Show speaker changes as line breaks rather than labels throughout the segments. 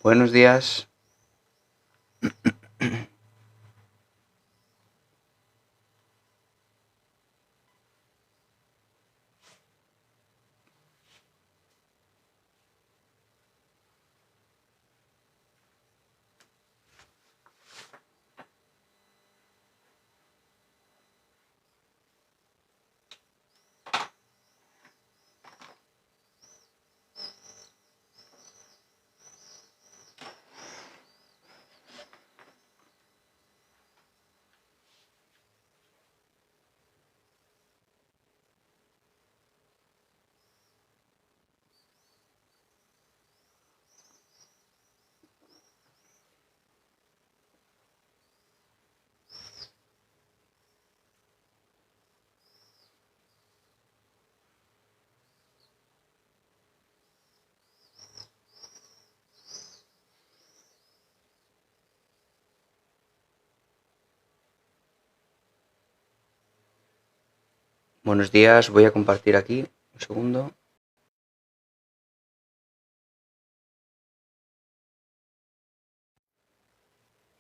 Buenos días. Buenos días, voy a compartir aquí, un segundo.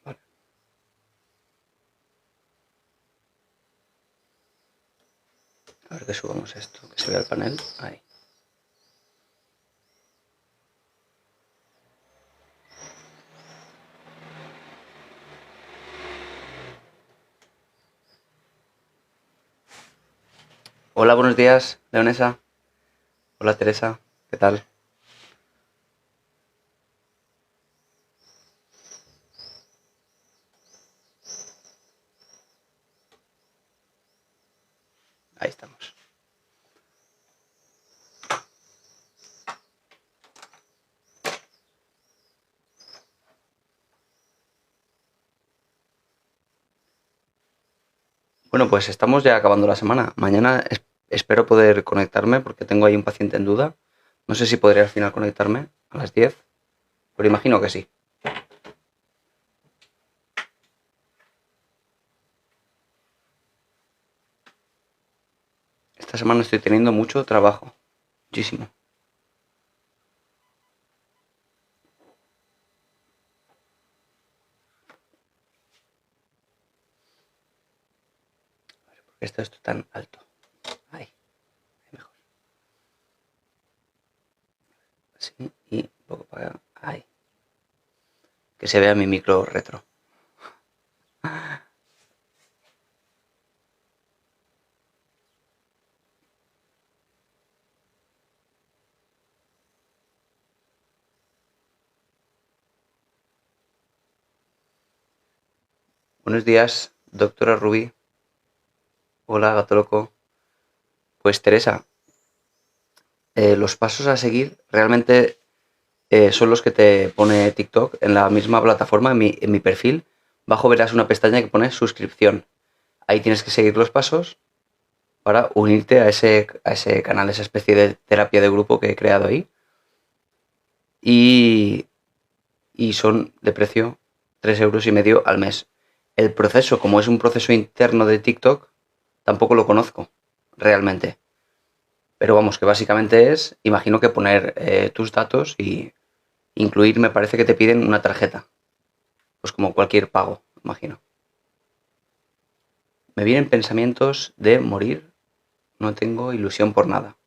Vale. A ver que subamos esto, que se vea el panel. Ahí. Hola, buenos días, Leonesa. Hola, Teresa, ¿qué tal? Ahí estamos. Bueno, pues estamos ya acabando la semana. Mañana espero poder conectarme porque tengo ahí un paciente en duda. No sé si podré al final conectarme a las 10, pero imagino que sí. Esta semana estoy teniendo mucho trabajo, muchísimo. ¿Por qué está esto tan alto? Ahí, mejor. Así, y un poco para acá. Ahí. Que se vea mi micro retro. Buenos días, doctora Rubí. Hola, gato loco. Pues Teresa, los pasos a seguir realmente son los que te pone TikTok en la misma plataforma, en mi perfil. Bajo verás una pestaña que pone suscripción. Ahí tienes que seguir los pasos para unirte a ese canal, esa especie de terapia de grupo que he creado ahí. Y son de precio 3,5 € al mes. El proceso, como es un proceso interno de TikTok, tampoco lo conozco realmente. Pero vamos, que básicamente es, imagino que poner tus datos y incluir, me parece que te piden una tarjeta. Pues como cualquier pago, imagino. Me vienen pensamientos de morir, no tengo ilusión por nada.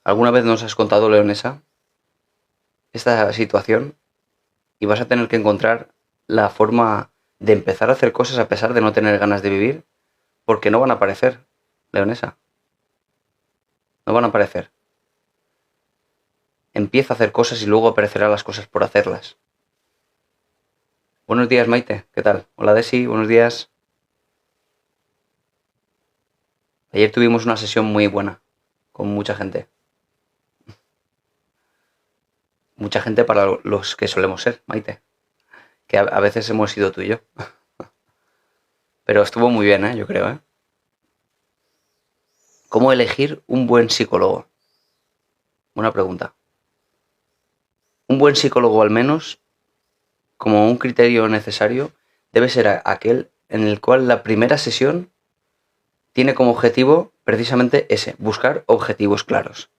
¿Alguna vez nos has contado, Leonesa, esta situación? Y vas a tener que encontrar la forma de empezar a hacer cosas a pesar de no tener ganas de vivir, porque no van a aparecer, Leonesa. No van a aparecer. Empieza a hacer cosas y luego aparecerán las cosas por hacerlas. Buenos días, Maite. ¿Qué tal? Hola, Desi. Buenos días. Ayer tuvimos una sesión muy buena, con mucha gente. Mucha gente para los que solemos ser, Maite. Que a veces hemos sido tú y yo. Pero estuvo muy bien, yo creo, ¿Cómo elegir un buen psicólogo? Buena pregunta. Un buen psicólogo, al menos, como un criterio necesario, debe ser aquel en el cual la primera sesión tiene como objetivo precisamente ese, buscar objetivos claros.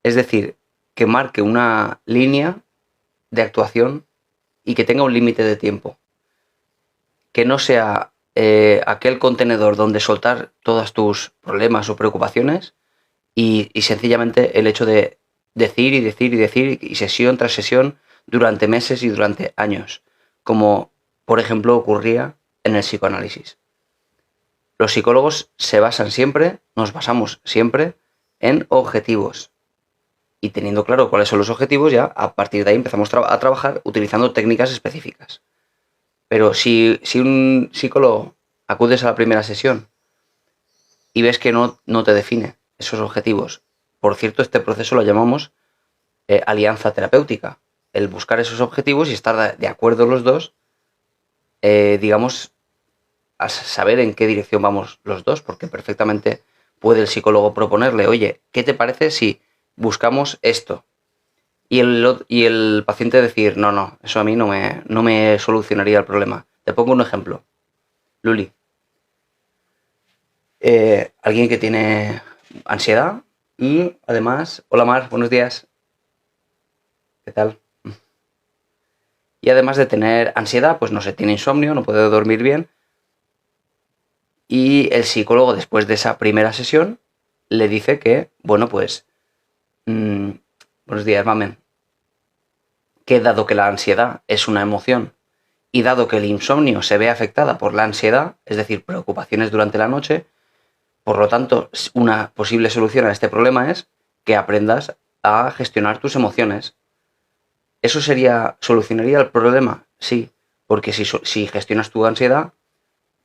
Es decir, que marque una línea de actuación y que tenga un límite de tiempo. Que no sea aquel contenedor donde soltar todos tus problemas o preocupaciones y sencillamente el hecho de decir y decir y decir y sesión tras sesión durante meses y durante años, como por ejemplo ocurría en el psicoanálisis. Los psicólogos nos basamos siempre en objetivos. Y teniendo claro cuáles son los objetivos, ya a partir de ahí empezamos a trabajar utilizando técnicas específicas. Pero si un psicólogo acudes a la primera sesión y ves que no te define esos objetivos, por cierto, este proceso lo llamamos alianza terapéutica, el buscar esos objetivos y estar de acuerdo los dos, digamos, a saber en qué dirección vamos los dos, porque perfectamente puede el psicólogo proponerle, oye, ¿qué te parece si buscamos esto? Y el paciente decir, no, eso a mí no me solucionaría el problema. Te pongo un ejemplo. Luli, alguien que tiene ansiedad y además, hola Mar, buenos días. ¿Qué tal? Y además de tener ansiedad, pues no sé, tiene insomnio, no puede dormir bien. Y el psicólogo, después de esa primera sesión, le dice que, bueno, pues, buenos días, mamen, que dado que la ansiedad es una emoción y dado que el insomnio se ve afectada por la ansiedad, es decir, preocupaciones durante la noche, por lo tanto, una posible solución a este problema es que aprendas a gestionar tus emociones. ¿Eso solucionaría el problema? Sí, porque si gestionas tu ansiedad,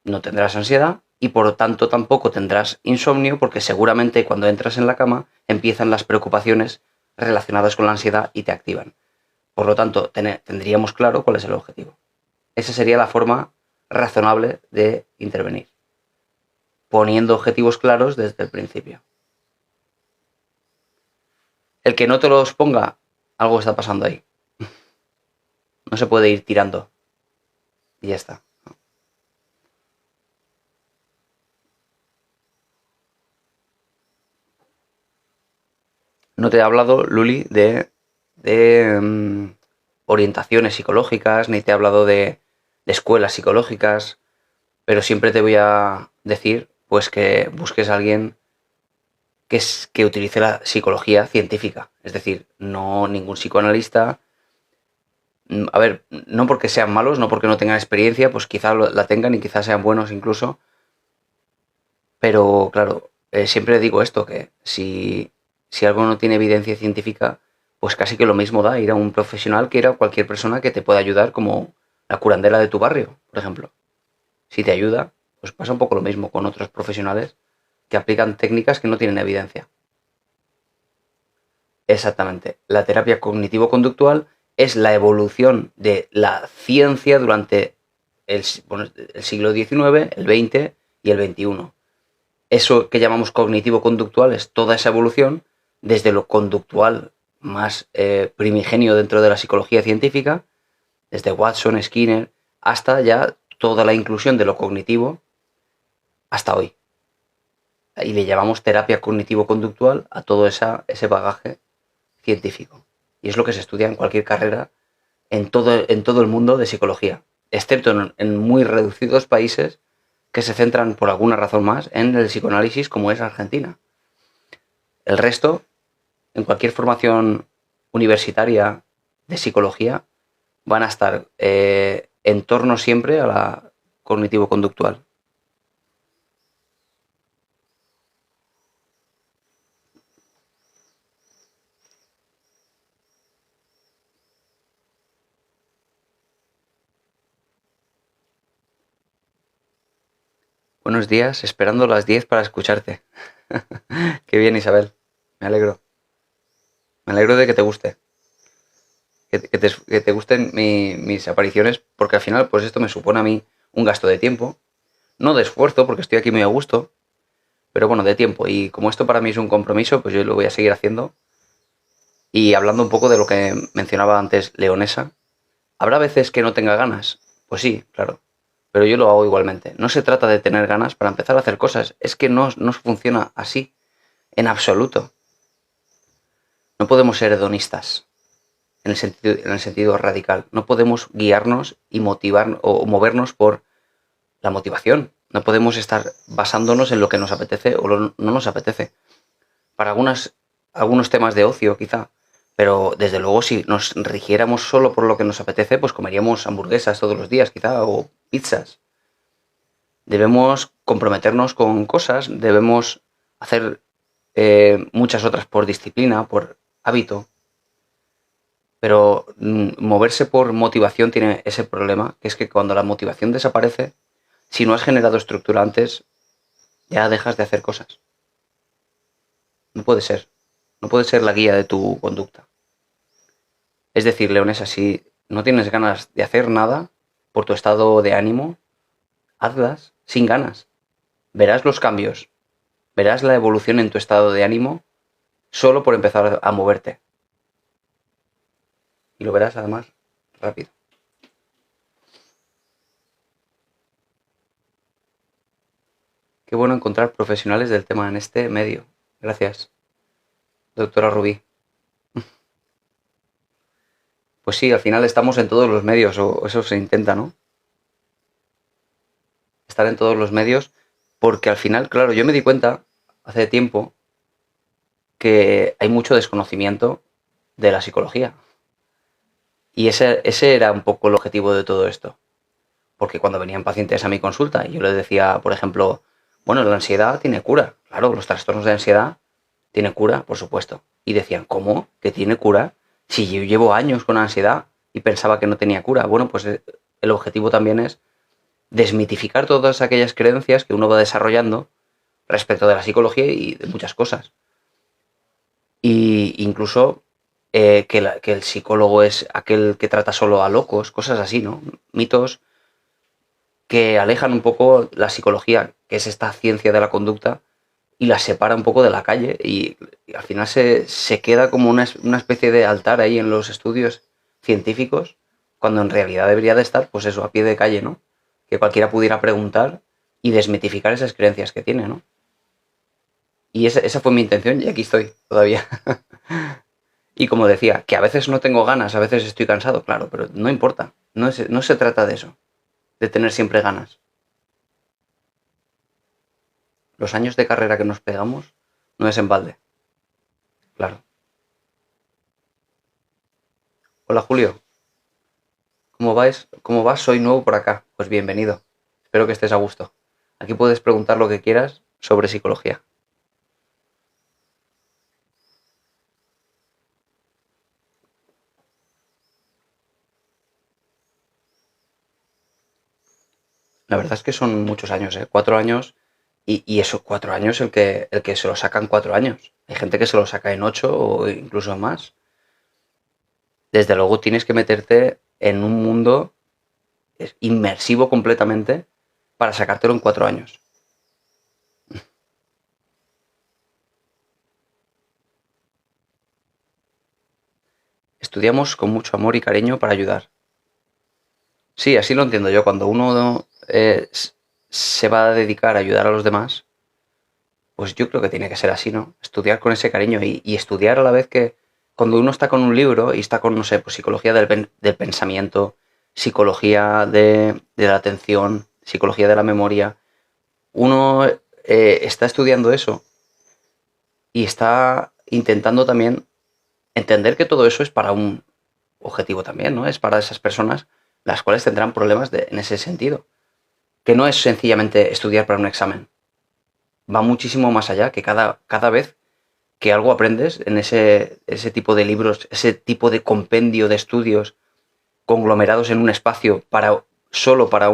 no tendrás ansiedad y por lo tanto tampoco tendrás insomnio, porque seguramente cuando entras en la cama empiezan las preocupaciones relacionadas con la ansiedad y te activan. Por lo tanto, tendríamos claro cuál es el objetivo. Esa sería la forma razonable de intervenir, poniendo objetivos claros desde el principio. El que no te los ponga, algo está pasando ahí. No se puede ir tirando. Y ya está. No te he hablado, Luli, de orientaciones psicológicas, ni te he hablado de escuelas psicológicas, pero siempre te voy a decir pues que busques a alguien que utilice la psicología científica. Es decir, no ningún psicoanalista. A ver, no porque sean malos, no porque no tengan experiencia, pues quizá la tengan y quizás sean buenos incluso. Pero claro, siempre digo esto, que si algo no tiene evidencia científica, pues casi que lo mismo da ir a un profesional que ir a cualquier persona que te pueda ayudar, como la curandera de tu barrio, por ejemplo. Si te ayuda, pues pasa un poco lo mismo con otros profesionales que aplican técnicas que no tienen evidencia. Exactamente. La terapia cognitivo-conductual es la evolución de la ciencia durante el siglo XIX, el XX y el XXI. Eso que llamamos cognitivo-conductual es toda esa evolución desde lo conductual más primigenio dentro de la psicología científica, desde Watson, Skinner, hasta ya toda la inclusión de lo cognitivo hasta hoy. Y le llamamos terapia cognitivo-conductual a todo ese bagaje científico. Y es lo que se estudia en cualquier carrera en todo el mundo de psicología, excepto en muy reducidos países que se centran por alguna razón más en el psicoanálisis, como es Argentina. El resto, en cualquier formación universitaria de psicología, van a estar en torno siempre a la cognitivo-conductual. Buenos días, esperando las 10 para escucharte. Qué bien, Isabel. Me alegro. Me alegro de que te guste. Que te gusten mis apariciones, porque al final, pues esto me supone a mí un gasto de tiempo. No de esfuerzo, porque estoy aquí muy a gusto, pero bueno, de tiempo. Y como esto para mí es un compromiso, pues yo lo voy a seguir haciendo. Y hablando un poco de lo que mencionaba antes Leonesa, ¿habrá veces que no tenga ganas? Pues sí, claro. Pero yo lo hago igualmente. No se trata de tener ganas para empezar a hacer cosas. Es que no funciona así. En absoluto. No podemos ser hedonistas. en el sentido radical. No podemos guiarnos y motivar o movernos por la motivación. No podemos estar basándonos en lo que nos apetece o no nos apetece. Para algunos temas de ocio, quizá. Pero desde luego, si nos rigiéramos solo por lo que nos apetece, pues comeríamos hamburguesas todos los días, quizá, o pizzas. Debemos comprometernos con cosas, debemos hacer muchas otras por disciplina, por hábito. Pero moverse por motivación tiene ese problema, que es que cuando la motivación desaparece, si no has generado estructura antes, ya dejas de hacer cosas. No puede ser. No puede ser la guía de tu conducta. Es decir, Leonesa, si no tienes ganas de hacer nada por tu estado de ánimo, hazlas sin ganas. Verás los cambios, verás la evolución en tu estado de ánimo solo por empezar a moverte. Y lo verás además rápido. Qué bueno encontrar profesionales del tema en este medio. Gracias, doctora Rubí. Pues sí, al final estamos en todos los medios, o eso se intenta, ¿no? Estar en todos los medios, porque al final, claro, yo me di cuenta hace tiempo que hay mucho desconocimiento de la psicología. Y ese era un poco el objetivo de todo esto. Porque cuando venían pacientes a mi consulta y yo les decía, por ejemplo, bueno, la ansiedad tiene cura. Claro, los trastornos de ansiedad tienen cura, por supuesto. Y decían, ¿cómo? ¿Que tiene cura? Si yo llevo años con ansiedad y pensaba que no tenía cura. Bueno, pues el objetivo también es desmitificar todas aquellas creencias que uno va desarrollando respecto de la psicología y de muchas cosas. Y incluso que el psicólogo es aquel que trata solo a locos, cosas así, ¿no? Mitos que alejan un poco la psicología, que es esta ciencia de la conducta, y la separa un poco de la calle. Y al final se queda como una especie de altar ahí en los estudios científicos, cuando en realidad debería de estar, pues eso, a pie de calle, ¿no? Que cualquiera pudiera preguntar y desmitificar esas creencias que tiene, ¿no? Y esa fue mi intención y aquí estoy todavía. Y como decía, que a veces no tengo ganas, a veces estoy cansado, claro, pero no importa. No se trata de eso, de tener siempre ganas. Los años de carrera que nos pegamos no es en balde, claro. Hola Julio, ¿cómo vais? ¿Cómo vas? Soy nuevo por acá. Pues bienvenido. Espero que estés a gusto. Aquí puedes preguntar lo que quieras sobre psicología. La verdad es que son muchos años, ¿eh? 4 años. Y esos 4 años, el que se lo saca en 4 años. Hay gente que se lo saca en 8 o incluso más. Desde luego tienes que meterte en un mundo inmersivo completamente para sacártelo en 4 años. Estudiamos con mucho amor y cariño para ayudar. Sí, así lo entiendo yo. Cuando uno se va a dedicar a ayudar a los demás, pues yo creo que tiene que ser así, ¿no? Estudiar con ese cariño y estudiar a la vez que cuando uno está con un libro y está con, no sé, pues psicología del pensamiento, psicología de la atención, psicología de la memoria, uno está estudiando eso y está intentando también entender que todo eso es para un objetivo también, ¿no? Es para esas personas las cuales tendrán problemas en ese sentido. Que no es sencillamente estudiar para un examen. Va muchísimo más allá, que cada vez que algo aprendes en ese tipo de libros, ese tipo de compendio de estudios conglomerados en un espacio solo para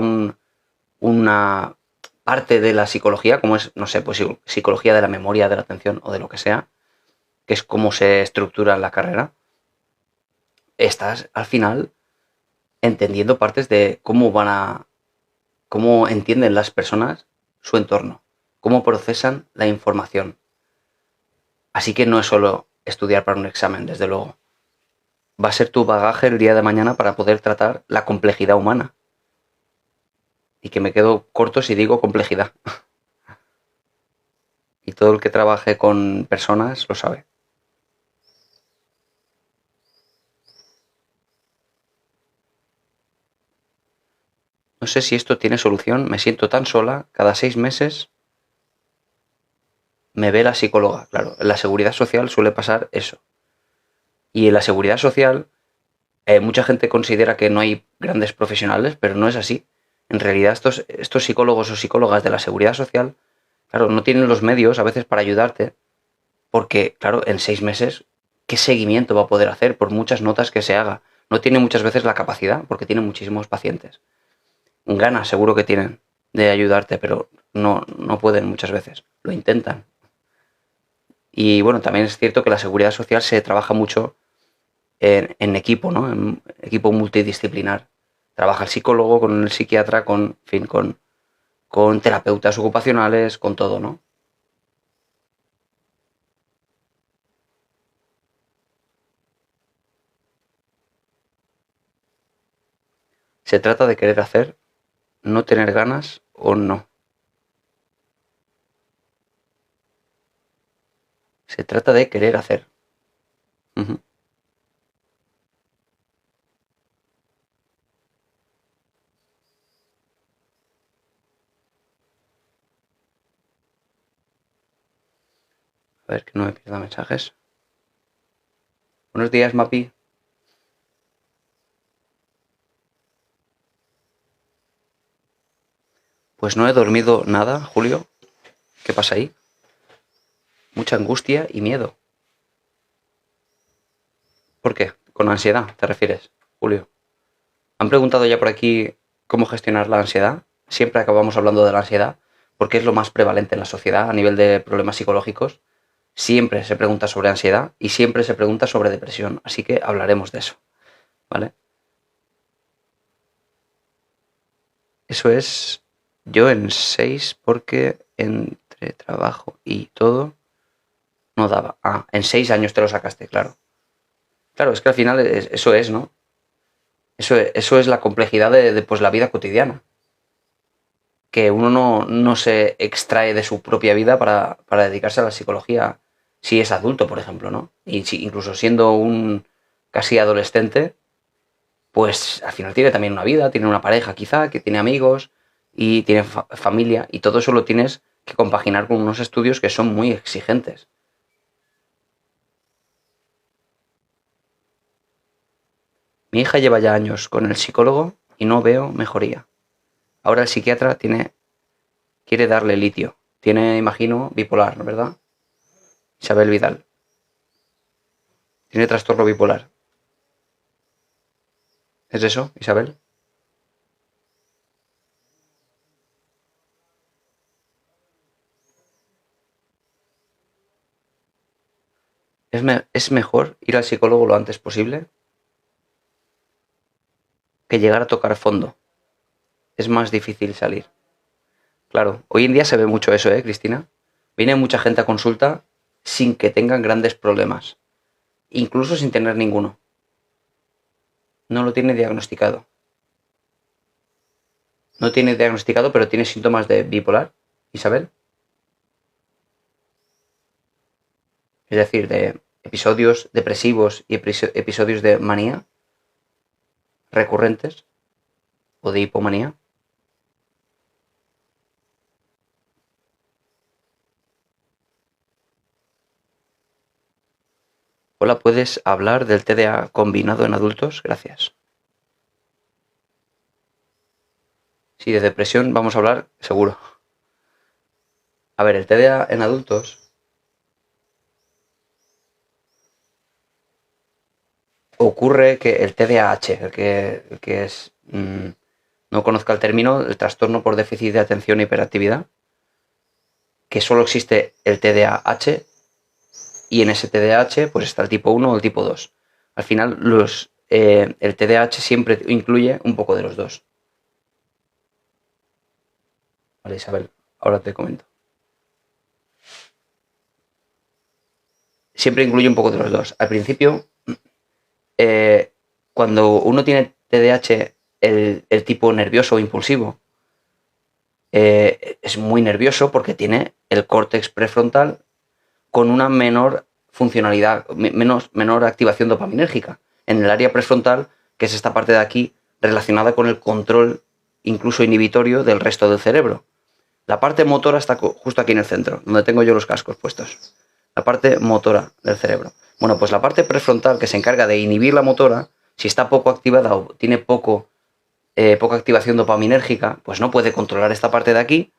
una parte de la psicología, como es, no sé, pues psicología de la memoria, de la atención o de lo que sea, que es cómo se estructura la carrera, estás al final entendiendo partes de cómo entienden las personas su entorno, cómo procesan la información. Así que no es solo estudiar para un examen, desde luego. Va a ser tu bagaje el día de mañana para poder tratar la complejidad humana. Y que me quedo corto si digo complejidad. Y todo el que trabaje con personas lo sabe. No sé si esto tiene solución. Me siento tan sola. Cada 6 meses me ve la psicóloga. Claro, en la seguridad social suele pasar eso. Y en la seguridad social, mucha gente considera que no hay grandes profesionales, pero no es así. En realidad, estos psicólogos o psicólogas de la seguridad social, claro, no tienen los medios a veces para ayudarte, porque, claro, en 6 meses, ¿qué seguimiento va a poder hacer por muchas notas que se haga? No tiene muchas veces la capacidad, porque tiene muchísimos pacientes. Ganas seguro que tienen de ayudarte, pero no pueden muchas veces. Lo intentan. Y bueno, también es cierto que la seguridad social se trabaja mucho en equipo, ¿no? En equipo multidisciplinar. Trabaja el psicólogo con el psiquiatra, en fin, con terapeutas ocupacionales, con todo, ¿no? Se trata de querer hacer, no tener ganas o no. Se trata de querer hacer. Uh-huh. A ver, que no me pierda mensajes. Buenos días, Mapi. Pues no he dormido nada, Julio. ¿Qué pasa ahí? Mucha angustia y miedo. ¿Por qué? ¿Con ansiedad te refieres, Julio? Han preguntado ya por aquí cómo gestionar la ansiedad. Siempre acabamos hablando de la ansiedad porque es lo más prevalente en la sociedad a nivel de problemas psicológicos. Siempre se pregunta sobre ansiedad y siempre se pregunta sobre depresión. Así que hablaremos de eso, ¿vale? Eso es yo en 6 porque entre trabajo y todo no daba. Ah, en 6 años te lo sacaste, claro. Claro, es que al final eso es, ¿no? Eso es la complejidad de pues, la vida cotidiana. Que uno no se extrae de su propia vida para dedicarse a la psicología si es adulto, por ejemplo, ¿no? Y si, incluso siendo un casi adolescente, pues al final tiene también una vida, tiene una pareja quizá, que tiene amigos y tiene familia y todo eso lo tienes que compaginar con unos estudios que son muy exigentes. Mi hija lleva ya años con el psicólogo y no veo mejoría. Ahora el psiquiatra quiere darle litio. Tiene, imagino, bipolar, ¿no? ¿Verdad? Isabel Vidal. Tiene trastorno bipolar. ¿Es eso, Isabel? Es mejor ir al psicólogo lo antes posible que llegar a tocar fondo. Es más difícil salir. Claro, hoy en día se ve mucho eso, ¿eh, Cristina? Viene mucha gente a consulta sin que tengan grandes problemas, incluso sin tener ninguno. No lo tiene diagnosticado. No tiene diagnosticado, pero tiene síntomas de bipolar, Isabel. Es decir, de episodios depresivos y episodios de manía recurrentes o de hipomanía. Hola, ¿puedes hablar del TDA combinado en adultos? Gracias. Sí, de depresión vamos a hablar seguro. A ver, el TDA en adultos ocurre que el TDAH, el que es, no conozca el término, el trastorno por déficit de atención e hiperactividad, que solo existe el TDAH y en ese TDAH pues está el tipo 1 o el tipo 2. Al final el TDAH siempre incluye un poco de los dos. Vale, Isabel, ahora te comento. Siempre incluye un poco de los dos. Al principio, cuando uno tiene TDAH, el tipo nervioso o impulsivo, es muy nervioso porque tiene el córtex prefrontal con una menor funcionalidad, menor activación dopaminérgica. En el área prefrontal, que es esta parte de aquí, relacionada con el control incluso inhibitorio del resto del cerebro. La parte motora está justo aquí en el centro, donde tengo yo los cascos puestos. La parte motora del cerebro. Bueno, pues la parte prefrontal que se encarga de inhibir la motora, si está poco activada o tiene poca activación dopaminérgica, pues no puede controlar esta parte de aquí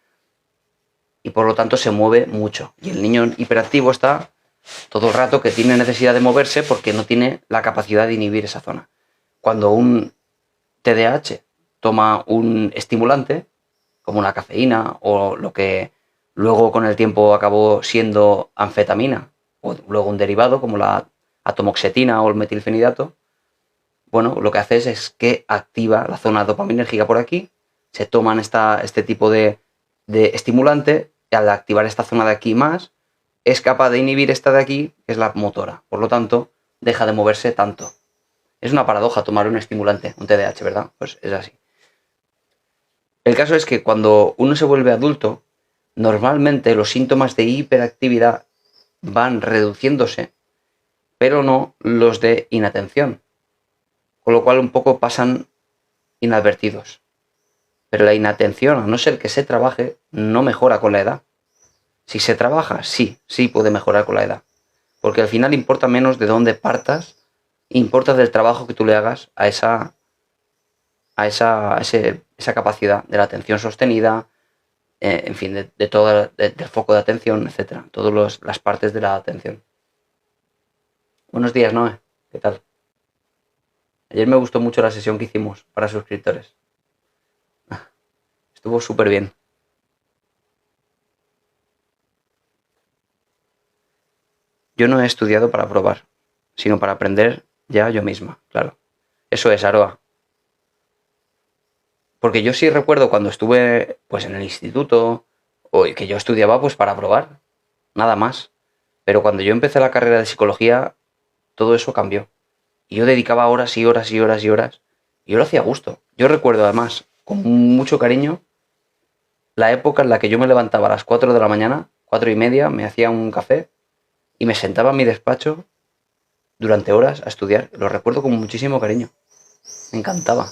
y por lo tanto se mueve mucho. Y el niño hiperactivo está todo el rato que tiene necesidad de moverse porque no tiene la capacidad de inhibir esa zona. Cuando un TDAH toma un estimulante, como una cafeína o lo que luego con el tiempo acabó siendo anfetamina, o luego un derivado como la atomoxetina o el metilfenidato, bueno, lo que hace es que activa la zona dopaminérgica por aquí, se toman este tipo de estimulante y al activar esta zona de aquí más, es capaz de inhibir esta de aquí, que es la motora. Por lo tanto, deja de moverse tanto. Es una paradoja tomar un estimulante, un TDAH, ¿verdad? Pues es así. El caso es que cuando uno se vuelve adulto, normalmente los síntomas de hiperactividad van reduciéndose, pero no los de inatención, con lo cual un poco pasan inadvertidos. Pero la inatención, a no ser que se trabaje, no mejora con la edad. Si se trabaja, sí puede mejorar con la edad. Porque al final importa menos de dónde partas, importa del trabajo que tú le hagas a esa capacidad de la atención sostenida, en fin, de todo del foco de atención, etcétera, todas las partes de la atención. Buenos días, Noé. ¿Qué tal? Ayer me gustó mucho la sesión que hicimos para suscriptores. Estuvo súper bien. Yo no he estudiado para probar, sino para aprender ya yo misma, claro. Eso es, Aroa. Porque yo sí recuerdo cuando estuve pues en el instituto, o que yo estudiaba pues para probar, nada más. Pero cuando yo empecé la carrera de psicología, todo eso cambió. Y yo dedicaba horas y horas y horas y horas. Y yo lo hacía a gusto. Yo recuerdo además, con mucho cariño, la época en la que yo me levantaba a las 4 de la mañana, 4:30, me hacía un café y me sentaba en mi despacho durante horas a estudiar. Lo recuerdo con muchísimo cariño. Me encantaba.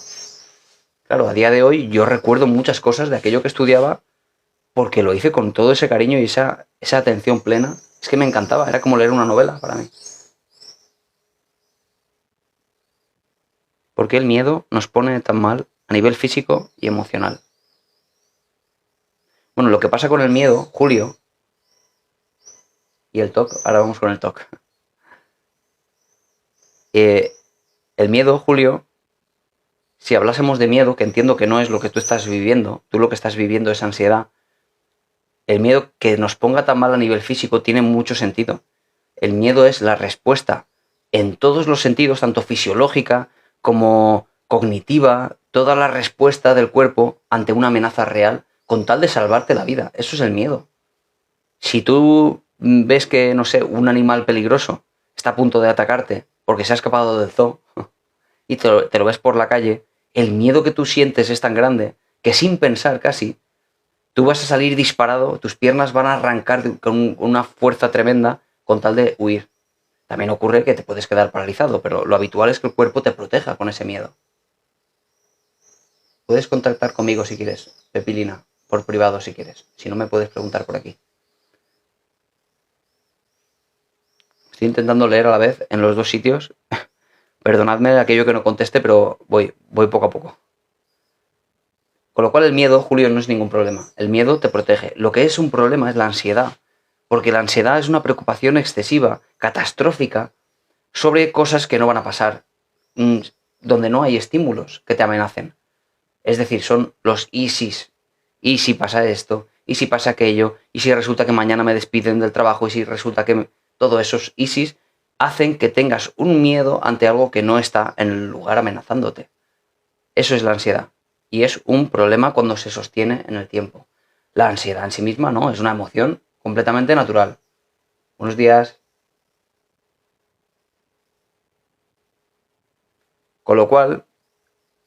Claro, a día de hoy yo recuerdo muchas cosas de aquello que estudiaba porque lo hice con todo ese cariño y esa atención plena. Es que me encantaba, era como leer una novela para mí. ¿Por qué el miedo nos pone tan mal a nivel físico y emocional? Bueno, lo que pasa con el miedo, Julio, y el TOC, ahora vamos con el TOC. El miedo, Julio, si hablásemos de miedo, que entiendo que no es lo que tú estás viviendo, tú lo que estás viviendo es ansiedad, el miedo que nos ponga tan mal a nivel físico tiene mucho sentido. El miedo es la respuesta en todos los sentidos, tanto fisiológica como cognitiva, toda la respuesta del cuerpo ante una amenaza real con tal de salvarte la vida. Eso es el miedo. Si tú ves que, no sé, un animal peligroso está a punto de atacarte porque se ha escapado del zoo y te lo ves por la calle, el miedo que tú sientes es tan grande que sin pensar casi, tú vas a salir disparado, tus piernas van a arrancar con una fuerza tremenda con tal de huir. También ocurre que te puedes quedar paralizado, pero lo habitual es que el cuerpo te proteja con ese miedo. Puedes contactar conmigo si quieres, Pepilina, por privado si quieres. Si no, me puedes preguntar por aquí. Estoy intentando leer a la vez en los dos sitios. Perdonadme aquello que no conteste, pero voy poco a poco. Con lo cual el miedo, Julio, no es ningún problema. El miedo te protege. Lo que es un problema es la ansiedad. Porque la ansiedad es una preocupación excesiva, catastrófica, sobre cosas que no van a pasar, donde no hay estímulos que te amenacen. Es decir, son los y sís. ¿Y si pasa esto? ¿Y si pasa aquello? ¿Y si resulta que mañana me despiden del trabajo? ¿Y si resulta que todos esos y sís hacen que tengas un miedo ante algo que no está en el lugar amenazándote? Eso es la ansiedad. Y es un problema cuando se sostiene en el tiempo. La ansiedad en sí misma no, es una emoción completamente natural. Buenos días. Con lo cual,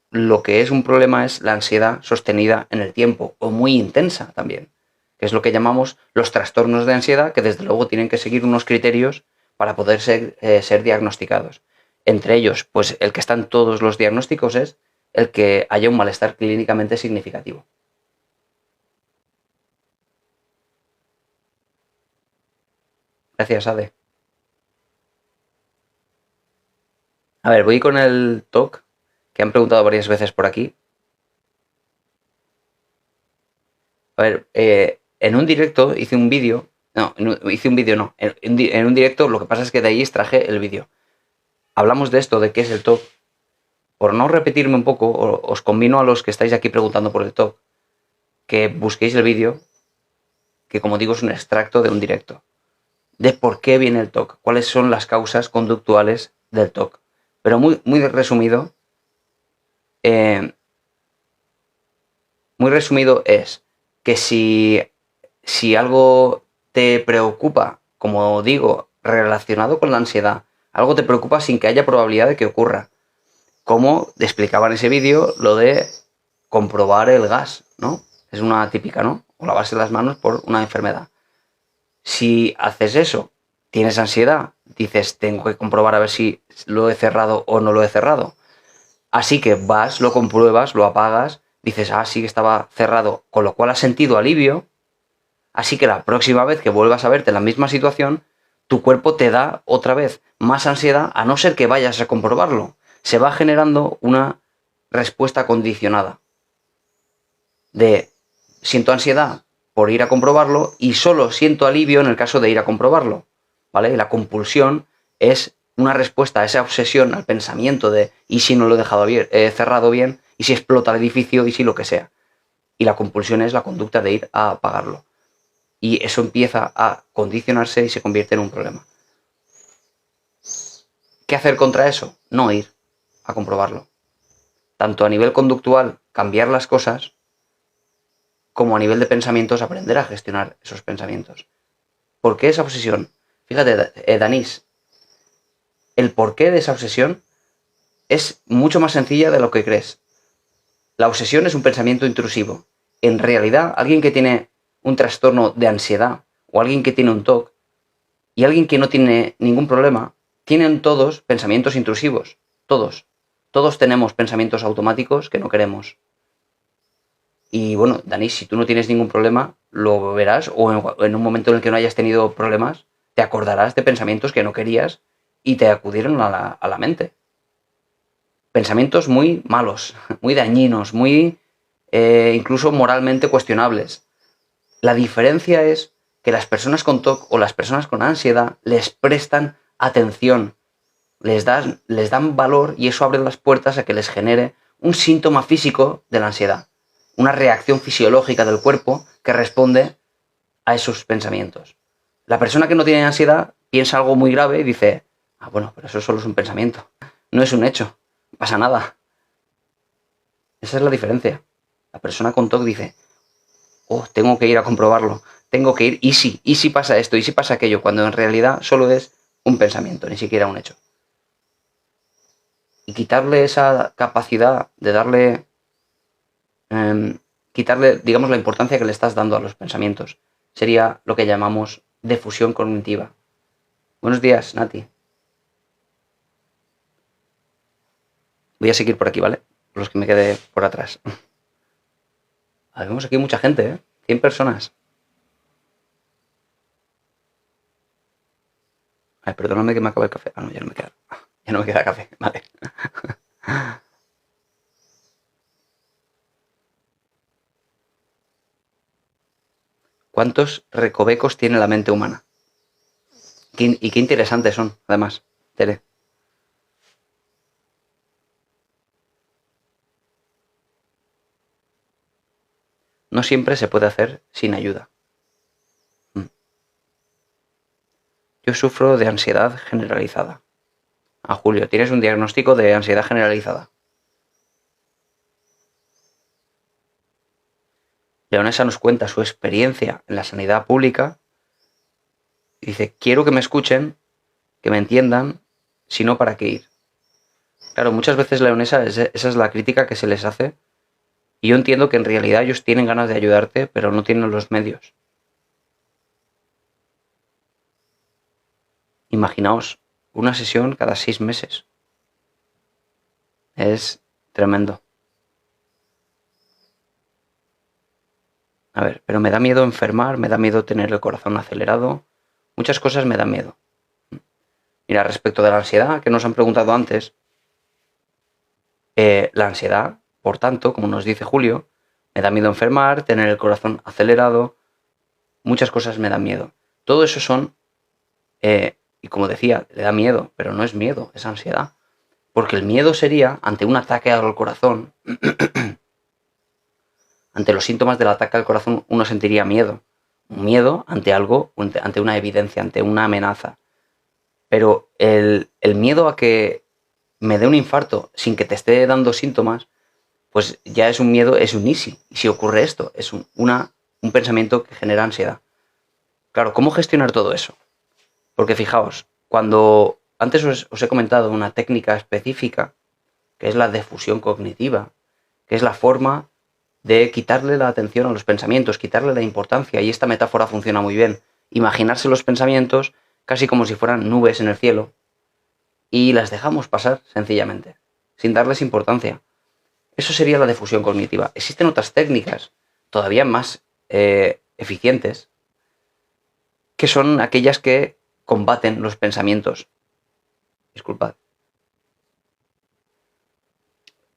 lo que es un problema es la ansiedad sostenida en el tiempo, o muy intensa también, que es lo que llamamos los trastornos de ansiedad, que desde luego tienen que seguir unos criterios para poder ser diagnosticados. Entre ellos, pues el que está en todos los diagnósticos es el que haya un malestar clínicamente significativo. Gracias, Ade. A ver, voy con el TOC, que han preguntado varias veces por aquí. A ver, en un directo hice un vídeo. No, hice un vídeo no. En un directo lo que pasa es que de ahí extraje el vídeo. Hablamos de esto, de qué es el TOC. Por no repetirme un poco, os convino a los que estáis aquí preguntando por el TOC que busquéis el vídeo, que como digo es un extracto de un directo, de por qué viene el TOC, cuáles son las causas conductuales del TOC. Pero muy resumido, es que si algo te preocupa, como digo, relacionado con la ansiedad, algo te preocupa sin que haya probabilidad de que ocurra, como explicaba en ese vídeo lo de comprobar el gas, ¿no? Es una típica, ¿no? O lavarse las manos por una enfermedad. Si haces eso, tienes ansiedad, dices, tengo que comprobar a ver si lo he cerrado o no lo he cerrado. Así que vas, lo compruebas, lo apagas, dices, sí que estaba cerrado, con lo cual has sentido alivio. Así que la próxima vez que vuelvas a verte en la misma situación, tu cuerpo te da otra vez más ansiedad, a no ser que vayas a comprobarlo. Se va generando una respuesta condicionada de siento ansiedad por ir a comprobarlo y solo siento alivio en el caso de ir a comprobarlo, ¿vale? La compulsión es una respuesta a esa obsesión, al pensamiento de ¿y si no lo he dejado bien, cerrado bien? ¿Y si explota el edificio? ¿Y si lo que sea? Y la compulsión es la conducta de ir a apagarlo. Y eso empieza a condicionarse y se convierte en un problema. ¿Qué hacer contra eso? No ir a comprobarlo. Tanto a nivel conductual, cambiar las cosas, como a nivel de pensamientos, aprender a gestionar esos pensamientos. ¿Por qué esa obsesión? Fíjate, Danís, el porqué de esa obsesión es mucho más sencilla de lo que crees. La obsesión es un pensamiento intrusivo. En realidad, alguien que tiene un trastorno de ansiedad o alguien que tiene un TOC y alguien que no tiene ningún problema, tienen todos pensamientos intrusivos. Todos. Todos tenemos pensamientos automáticos que no queremos. Y bueno, Dani, si tú no tienes ningún problema, lo verás, o en un momento en el que no hayas tenido problemas, te acordarás de pensamientos que no querías y te acudieron a la mente. Pensamientos muy malos, muy dañinos, muy incluso moralmente cuestionables. La diferencia es que las personas con TOC o las personas con ansiedad les prestan atención, les dan valor y eso abre las puertas a que les genere un síntoma físico de la ansiedad, una reacción fisiológica del cuerpo que responde a esos pensamientos. La persona que no tiene ansiedad piensa algo muy grave y dice, bueno, pero eso solo es un pensamiento, no es un hecho, no pasa nada. Esa es la diferencia. La persona con TOC dice, tengo que ir a comprobarlo, tengo que ir, y si pasa esto, y si pasa aquello, cuando en realidad solo es un pensamiento, ni siquiera un hecho. Y quitarle esa capacidad de quitarle, digamos, la importancia que le estás dando a los pensamientos. Sería lo que llamamos defusión cognitiva. Buenos días, Nati. Voy a seguir por aquí, ¿vale? Los que me quede por atrás. Vemos aquí mucha gente, ¿eh? 100 personas. Ay, perdóname que me acabe el café. No, ya no me queda. Ya no me queda café, vale. ¿Cuántos recovecos tiene la mente humana? Y qué interesantes son, además, Tere. No siempre se puede hacer sin ayuda. Yo sufro de ansiedad generalizada. Julio, tienes un diagnóstico de ansiedad generalizada. Leonesa nos cuenta su experiencia en la sanidad pública y dice, quiero que me escuchen, que me entiendan, si no, ¿para qué ir? Claro, muchas veces, Leonesa, esa es la crítica que se les hace y yo entiendo que en realidad ellos tienen ganas de ayudarte, pero no tienen los medios. Imaginaos, una sesión cada 6 meses. Es tremendo. A ver, pero me da miedo enfermar, me da miedo tener el corazón acelerado. Muchas cosas me dan miedo. Mira, respecto de la ansiedad, que nos han preguntado antes, la ansiedad, por tanto, como nos dice Julio, me da miedo enfermar, tener el corazón acelerado, muchas cosas me dan miedo. Todo eso son, y como decía, le da miedo, pero no es miedo, es ansiedad. Porque el miedo sería, ante un ataque al corazón, ante los síntomas del ataque al corazón, uno sentiría miedo. Un miedo ante algo, ante una evidencia, ante una amenaza. Pero el miedo a que me dé un infarto sin que te esté dando síntomas, pues ya es un miedo, es un easy. Y si ocurre esto, es un pensamiento que genera ansiedad. Claro, ¿cómo gestionar todo eso? Porque fijaos, cuando antes os he comentado una técnica específica, que es la difusión cognitiva, que es la forma de quitarle la atención a los pensamientos, quitarle la importancia, y esta metáfora funciona muy bien. Imaginarse los pensamientos casi como si fueran nubes en el cielo, y las dejamos pasar sencillamente, sin darles importancia. Eso sería la difusión cognitiva. Existen otras técnicas todavía más eficientes, que son aquellas que combaten los pensamientos. Disculpad.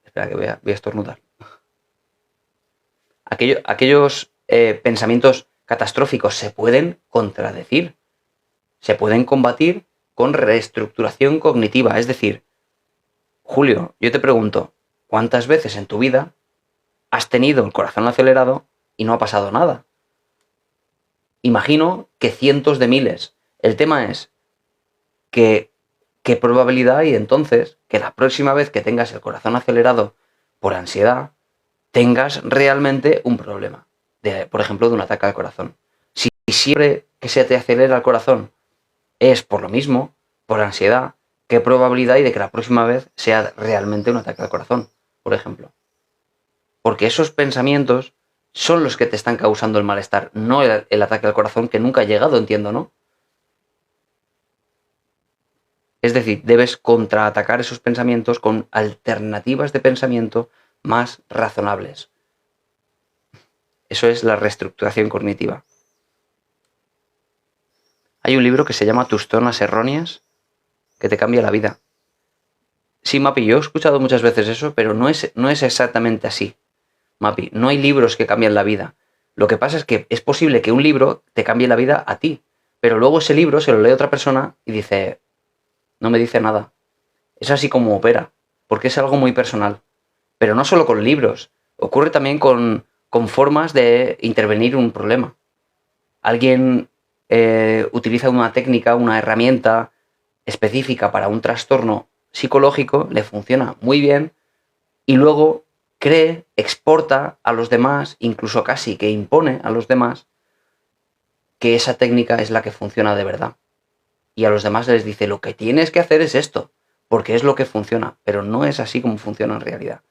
Espera que voy a estornudar. Aquellos pensamientos catastróficos se pueden contradecir, se pueden combatir con reestructuración cognitiva. Es decir, Julio, yo te pregunto, ¿cuántas veces en tu vida has tenido el corazón acelerado y no ha pasado nada? Imagino que cientos de miles. El tema es que qué probabilidad hay entonces que la próxima vez que tengas el corazón acelerado por ansiedad, tengas realmente un problema, por ejemplo, de un ataque al corazón. Si siempre que se te acelera el corazón es por lo mismo, por ansiedad, ¿qué probabilidad hay de que la próxima vez sea realmente un ataque al corazón, por ejemplo? Porque esos pensamientos son los que te están causando el malestar, no el ataque al corazón, que nunca ha llegado, entiendo, ¿no? Es decir, debes contraatacar esos pensamientos con alternativas de pensamiento más razonables. Eso es la reestructuración cognitiva. Hay un libro que se llama Tus zonas erróneas, que te cambia la vida. Sí, Mapi, yo he escuchado muchas veces eso, pero no es exactamente así. Mapi, no hay libros que cambian la vida. Lo que pasa es que es posible que un libro te cambie la vida a ti, pero luego ese libro se lo lee otra persona y dice, no me dice nada. Es así como opera, porque es algo muy personal. Pero no solo con libros, ocurre también con formas de intervenir un problema. Alguien utiliza una técnica, una herramienta específica para un trastorno psicológico, le funciona muy bien, y luego cree, exporta a los demás, incluso casi que impone a los demás, que esa técnica es la que funciona de verdad. Y a los demás les dice, lo que tienes que hacer es esto, porque es lo que funciona, pero no es así como funciona en realidad.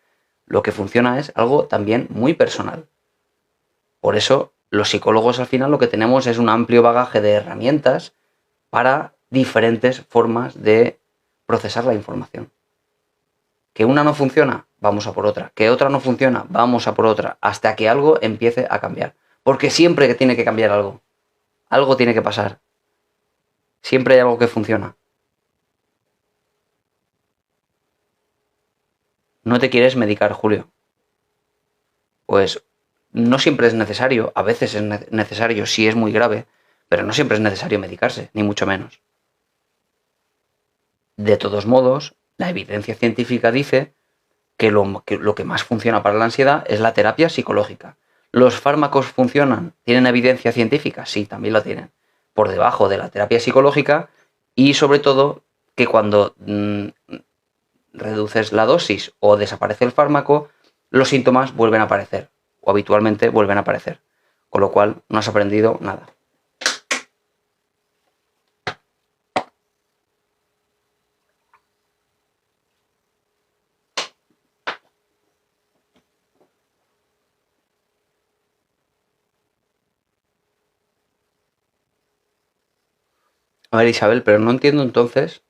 Lo que funciona es algo también muy personal. Por eso, los psicólogos al final lo que tenemos es un amplio bagaje de herramientas para diferentes formas de procesar la información. Que una no funciona, vamos a por otra. Que otra no funciona, vamos a por otra. Hasta que algo empiece a cambiar. Porque siempre que tiene que cambiar algo. Algo tiene que pasar. Siempre hay algo que funciona. ¿No te quieres medicar, Julio? Pues no siempre es necesario. A veces es necesario si es muy grave. Pero no siempre es necesario medicarse, ni mucho menos. De todos modos, la evidencia científica dice que lo que más funciona para la ansiedad es la terapia psicológica. ¿Los fármacos funcionan? ¿Tienen evidencia científica? Sí, también la tienen. Por debajo de la terapia psicológica, y sobre todo que cuando reduces la dosis o desaparece el fármaco, los síntomas vuelven a aparecer, o habitualmente vuelven a aparecer. Con lo cual no has aprendido nada. A ver, Isabel, pero no entiendo entonces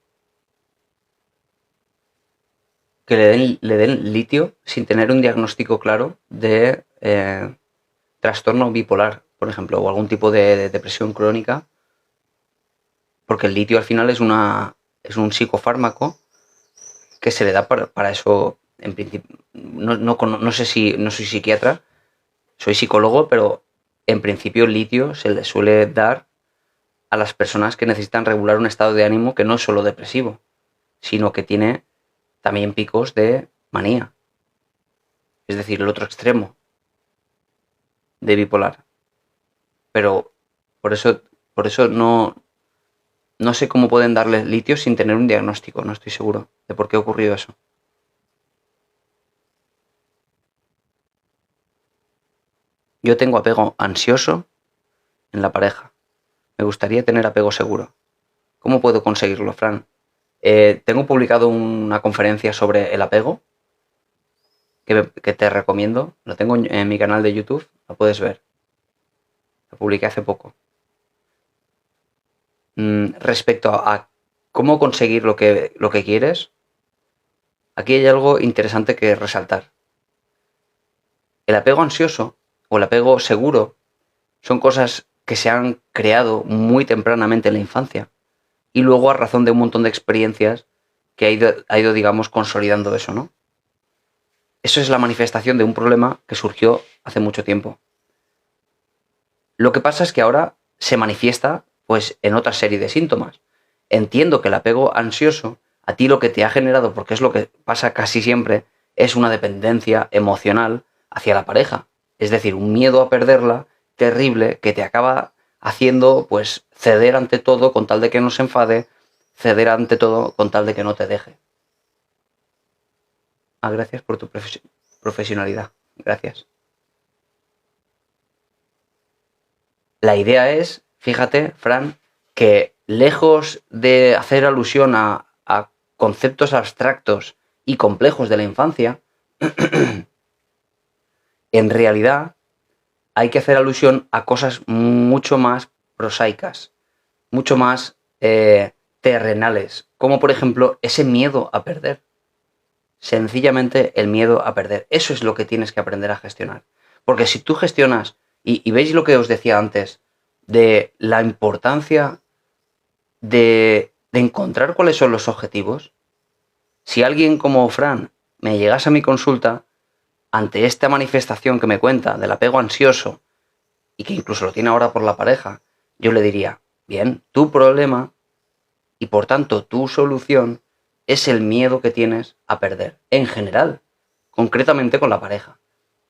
que le den litio sin tener un diagnóstico claro de trastorno bipolar, por ejemplo, o algún tipo de depresión crónica, porque el litio al final es un psicofármaco que se le da para eso, en principio. No sé si no soy psiquiatra, soy psicólogo, pero en principio el litio se le suele dar a las personas que necesitan regular un estado de ánimo que no es solo depresivo, sino que tiene también picos de manía. Es decir, el otro extremo de bipolar. Pero por eso no sé cómo pueden darle litio sin tener un diagnóstico. No estoy seguro de por qué ha ocurrido eso. Yo tengo apego ansioso en la pareja. Me gustaría tener apego seguro. ¿Cómo puedo conseguirlo, Fran? Tengo publicado una conferencia sobre el apego que te recomiendo. Lo tengo en mi canal de YouTube, lo puedes ver. Lo publiqué hace poco. Respecto a cómo conseguir lo que quieres, aquí hay algo interesante que resaltar. El apego ansioso o el apego seguro son cosas que se han creado muy tempranamente en la infancia y luego a razón de un montón de experiencias que ha ido, digamos, consolidando eso, ¿no? Eso es la manifestación de un problema que surgió hace mucho tiempo. Lo que pasa es que ahora se manifiesta pues en otra serie de síntomas. Entiendo que el apego ansioso a ti lo que te ha generado, porque es lo que pasa casi siempre, es una dependencia emocional hacia la pareja. Es decir, un miedo a perderla terrible que te acaba haciendo pues ceder ante todo con tal de que no se enfade, ceder ante todo con tal de que no te deje. Gracias por tu profesionalidad. Gracias. La idea es, fíjate, Fran, que lejos de hacer alusión a conceptos abstractos y complejos de la infancia, en realidad hay que hacer alusión a cosas mucho más prosaicas, mucho más terrenales, como por ejemplo ese miedo a perder. Sencillamente el miedo a perder. Eso es lo que tienes que aprender a gestionar. Porque si tú gestionas, y veis lo que os decía antes, de la importancia de encontrar cuáles son los objetivos, si alguien como Fran me llegase a mi consulta ante esta manifestación que me cuenta del apego ansioso y que incluso lo tiene ahora por la pareja, yo le diría, bien, tu problema y por tanto tu solución es el miedo que tienes a perder, en general, concretamente con la pareja.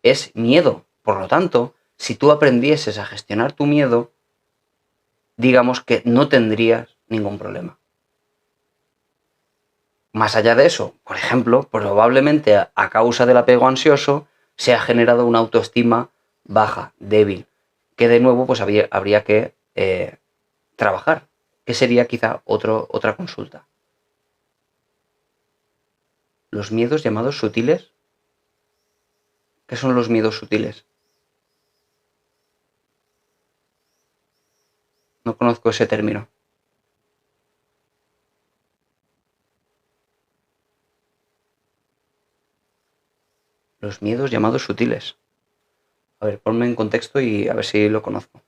Es miedo, por lo tanto, si tú aprendieses a gestionar tu miedo, digamos que no tendrías ningún problema. Más allá de eso, por ejemplo, probablemente a causa del apego ansioso se ha generado una autoestima baja, débil, que de nuevo pues habría que trabajar, que sería quizá otra consulta. Los miedos llamados sutiles. ¿Qué son los miedos sutiles? No conozco ese término. Los miedos llamados sutiles. A ver, ponme en contexto y a ver si lo conozco.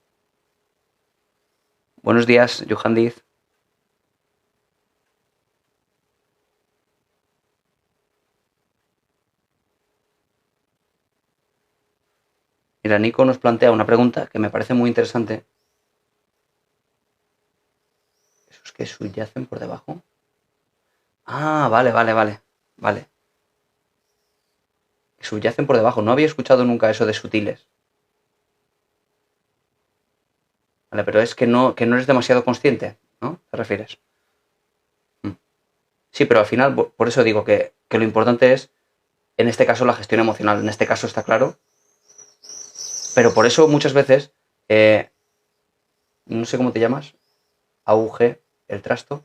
Buenos días, Johandiz. Mira, Nico nos plantea una pregunta que me parece muy interesante. ¿Esos que subyacen por debajo? Vale. Subyacen por debajo. No había escuchado nunca eso de sutiles. Vale, pero es que no eres demasiado consciente, ¿no? ¿Te refieres? Sí, pero al final, por eso digo que lo importante es, en este caso, la gestión emocional. En este caso está claro. Pero por eso muchas veces, no sé cómo te llamas, AUG, el trasto,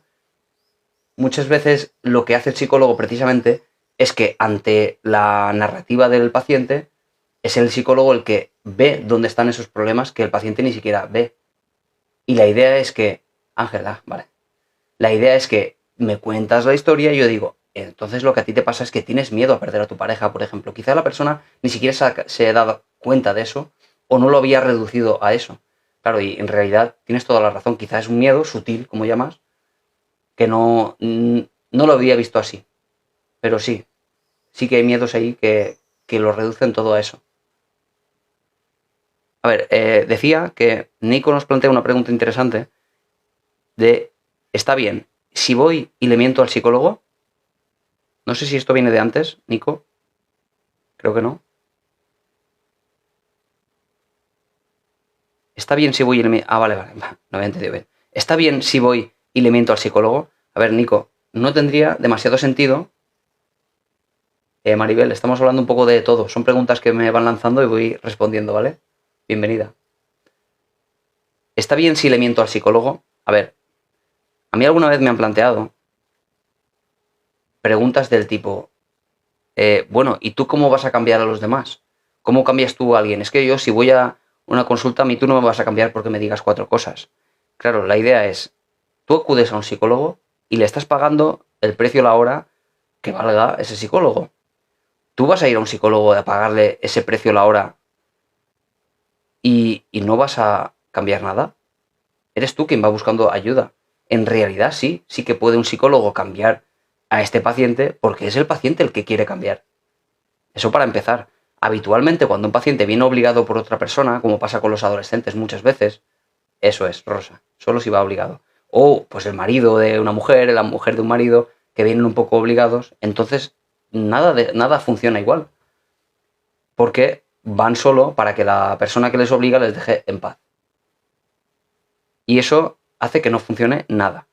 muchas veces lo que hace el psicólogo precisamente es que ante la narrativa del paciente es el psicólogo el que ve dónde están esos problemas que el paciente ni siquiera ve. Y la idea es que, Ángela, vale, la idea es que me cuentas la historia y yo digo, entonces lo que a ti te pasa es que tienes miedo a perder a tu pareja, por ejemplo. Quizá la persona ni siquiera se ha dado cuenta de eso o no lo había reducido a eso. Claro, y en realidad tienes toda la razón. Quizás es un miedo sutil, como llamas, que no lo había visto así. Pero sí que hay miedos ahí que lo reducen todo a eso. A ver, decía que Nico nos plantea una pregunta interesante de, ¿está bien si voy y le miento al psicólogo? No sé si esto viene de antes, Nico. Creo que no. ¿Está bien si voy y le miento? Ah, vale, no había entendido bien. ¿Está bien si voy y le miento al psicólogo? A ver, Nico, no tendría demasiado sentido. Maribel, estamos hablando un poco de todo. Son preguntas que me van lanzando y voy respondiendo, ¿vale? Bienvenida. ¿Está bien si le miento al psicólogo? A ver, a mí alguna vez me han planteado preguntas del tipo, bueno, ¿y tú cómo vas a cambiar a los demás? ¿Cómo cambias tú a alguien? Es que yo si voy a una consulta, a mí tú no me vas a cambiar porque me digas 4 cosas. Claro, la idea es, tú acudes a un psicólogo y le estás pagando el precio a la hora que valga ese psicólogo. Tú vas a ir a un psicólogo a pagarle ese precio a la hora y no vas a cambiar nada. Eres tú quien va buscando ayuda. En realidad sí que puede un psicólogo cambiar a este paciente porque es el paciente el que quiere cambiar. Eso para empezar. Habitualmente cuando un paciente viene obligado por otra persona, como pasa con los adolescentes muchas veces, eso es, Rosa, solo si va obligado. O pues el marido de una mujer, la mujer de un marido, que vienen un poco obligados, entonces nada funciona igual. Porque van solo para que la persona que les obliga les deje en paz. Y eso hace que no funcione nada.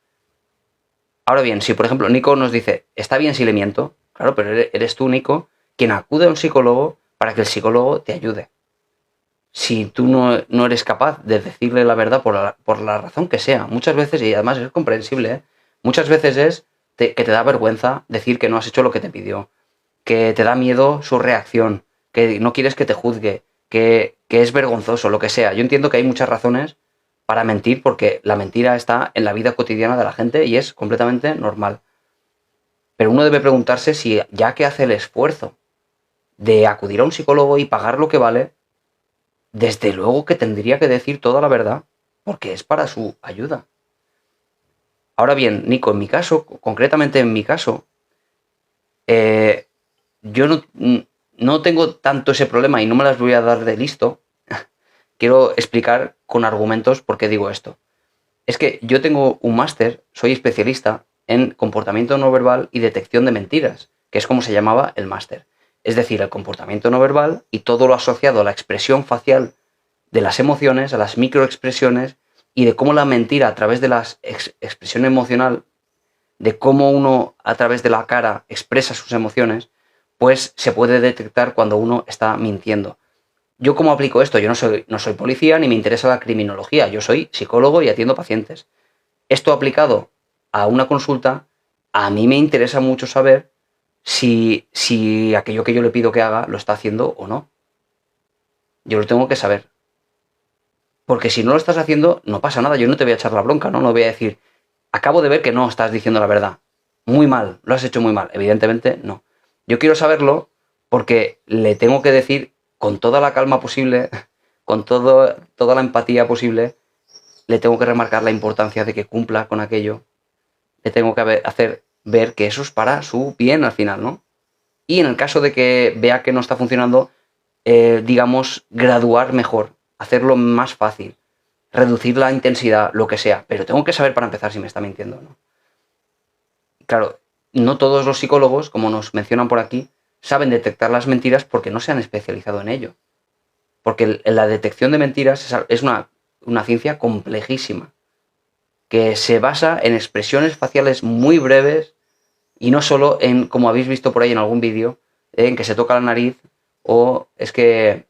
Ahora bien, si por ejemplo Nico nos dice, está bien si le miento, claro, pero eres tú, Nico, quien acude a un psicólogo para que el psicólogo te ayude. Si tú no eres capaz de decirle la verdad por la razón que sea, muchas veces, y además es comprensible, ¿eh? Muchas veces es que te da vergüenza decir que no has hecho lo que te pidió, que te da miedo su reacción, que no quieres que te juzgue, que es vergonzoso, lo que sea. Yo entiendo que hay muchas razones para mentir porque la mentira está en la vida cotidiana de la gente y es completamente normal. Pero uno debe preguntarse si, ya que hace el esfuerzo de acudir a un psicólogo y pagar lo que vale, desde luego que tendría que decir toda la verdad, porque es para su ayuda. Ahora bien, Nico, en mi caso, concretamente en mi caso, yo no tengo tanto ese problema y no me las voy a dar de listo. Quiero explicar con argumentos por qué digo esto. Es que yo tengo un máster, soy especialista en comportamiento no verbal y detección de mentiras, que es como se llamaba el máster. Es decir, el comportamiento no verbal y todo lo asociado a la expresión facial de las emociones, a las microexpresiones y de cómo la mentira a través de la expresión emocional, de cómo uno a través de la cara expresa sus emociones, pues se puede detectar cuando uno está mintiendo. ¿Yo cómo aplico esto? Yo no soy policía ni me interesa la criminología, yo soy psicólogo y atiendo pacientes. Esto aplicado a una consulta, a mí me interesa mucho saber si aquello que yo le pido que haga lo está haciendo o no. Yo lo tengo que saber. Porque si no lo estás haciendo, no pasa nada, yo no te voy a echar la bronca, ¿no? No voy a decir, acabo de ver que no estás diciendo la verdad. Muy mal, lo has hecho muy mal. Evidentemente, no. Yo quiero saberlo porque le tengo que decir con toda la calma posible, con toda la empatía posible, le tengo que remarcar la importancia de que cumpla con aquello. Le tengo que hacer ver que eso es para su bien al final, ¿no? Y en el caso de que vea que no está funcionando, digamos, graduar mejor, hacerlo más fácil, reducir la intensidad, lo que sea. Pero tengo que saber para empezar si me está mintiendo o no. Claro, no todos los psicólogos, como nos mencionan por aquí, saben detectar las mentiras porque no se han especializado en ello. Porque la detección de mentiras es una ciencia complejísima, que se basa en expresiones faciales muy breves y no solo en, como habéis visto por ahí en algún vídeo, en que se toca la nariz o es que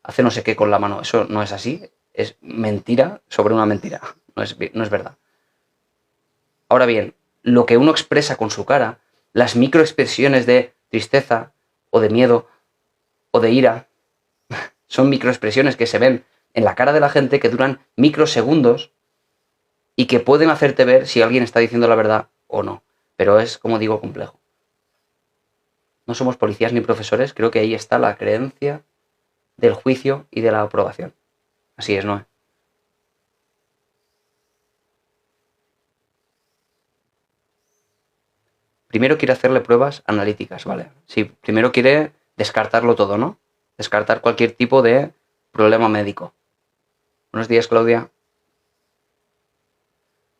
hace no sé qué con la mano. Eso no es así, es mentira sobre una mentira, no es verdad. Ahora bien, lo que uno expresa con su cara, las microexpresiones de tristeza o de miedo o de ira, son microexpresiones que se ven en la cara de la gente que duran microsegundos y que pueden hacerte ver si alguien está diciendo la verdad o no. Pero es, como digo, complejo. No somos policías ni profesores, creo que ahí está la creencia del juicio y de la aprobación. Así es, ¿no? Primero quiere hacerle pruebas analíticas, ¿vale? Sí, primero quiere descartarlo todo, ¿no? Descartar cualquier tipo de problema médico. Buenos días, Claudia.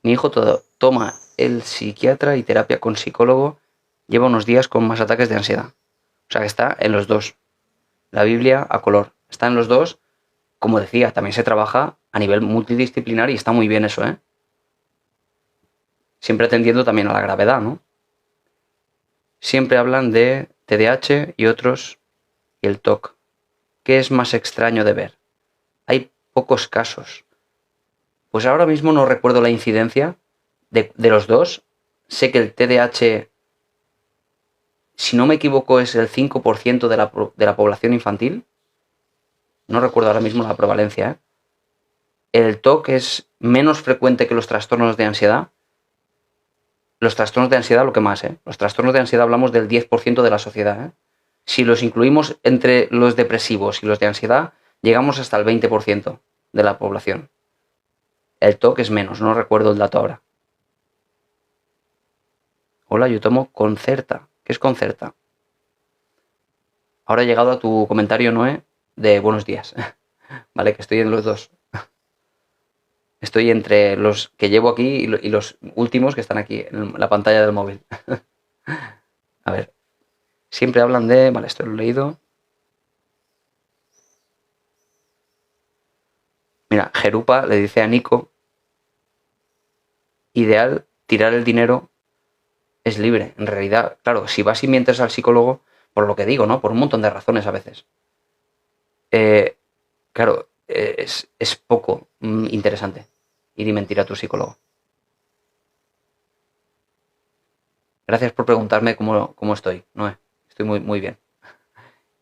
Mi hijo toma el psiquiatra y terapia con psicólogo. Lleva unos días con más ataques de ansiedad. O sea que está en los dos. La Biblia a color. Está en los dos. Como decía, también se trabaja a nivel multidisciplinar y está muy bien eso, ¿eh? Siempre atendiendo también a la gravedad, ¿no? Siempre hablan de TDAH y otros y el TOC. ¿Qué es más extraño de ver? Hay pocos casos. Pues ahora mismo no recuerdo la incidencia de los dos. Sé que el TDAH, si no me equivoco, es el 5% de la población infantil. No recuerdo ahora mismo la prevalencia, ¿eh? El TOC es menos frecuente que los trastornos de ansiedad. Los trastornos de ansiedad, lo que más, ¿eh? Los trastornos de ansiedad hablamos del 10% de la sociedad, ¿eh? Si los incluimos entre los depresivos y los de ansiedad, llegamos hasta el 20% de la población. El TOC es menos, no recuerdo el dato ahora. Hola, yo tomo Concerta. ¿Qué es Concerta? Ahora he llegado a tu comentario, Noé, de buenos días. Vale, que estoy en los dos. Estoy entre los que llevo aquí y los últimos que están aquí en la pantalla del móvil. A ver, siempre hablan de... Vale, esto lo he leído. Mira, Jerupa le dice a Nico, ideal tirar el dinero es libre. En realidad, claro, si vas y mientes al psicólogo, por lo que digo, ¿no? Por un montón de razones a veces. Claro, es poco interesante ir y mentir a tu psicólogo. Gracias por preguntarme cómo estoy, Noé. Estoy muy, muy bien.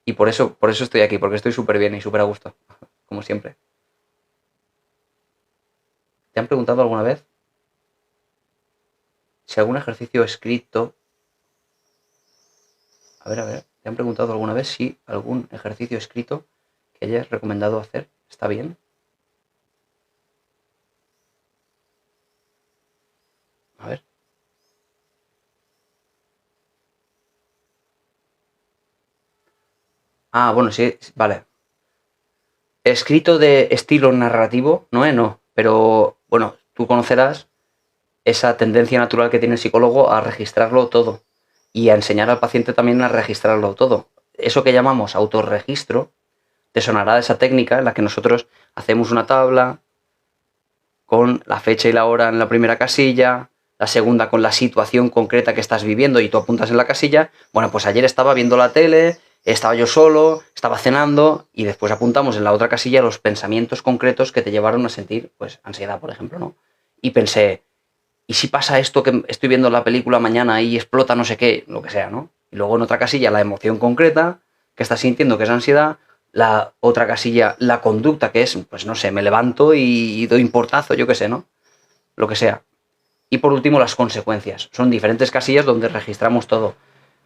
Y por eso estoy aquí, porque estoy súper bien y súper a gusto, como siempre. ¿Te han preguntado alguna vez si algún ejercicio escrito... A ver, ¿te han preguntado alguna vez si algún ejercicio escrito que hayas recomendado hacer está bien? A ver. Ah, bueno, sí, vale. Escrito de estilo narrativo, no, pero bueno, tú conocerás esa tendencia natural que tiene el psicólogo a registrarlo todo y a enseñar al paciente también a registrarlo todo. Eso que llamamos autorregistro, te sonará esa técnica en la que nosotros hacemos una tabla con la fecha y la hora en la primera casilla, la segunda con la situación concreta que estás viviendo y tú apuntas en la casilla. Bueno, pues ayer estaba viendo la tele, estaba yo solo, estaba cenando y después apuntamos en la otra casilla los pensamientos concretos que te llevaron a sentir, pues, ansiedad, por ejemplo, ¿no? Y pensé, ¿y si pasa esto que estoy viendo la película mañana y explota no sé qué? Lo que sea, ¿no? Y luego en otra casilla la emoción concreta que estás sintiendo, que es ansiedad. La otra casilla, la conducta, que es, pues no sé, me levanto y doy un portazo, yo qué sé, ¿no? Lo que sea. Y por último, las consecuencias. Son diferentes casillas donde registramos todo.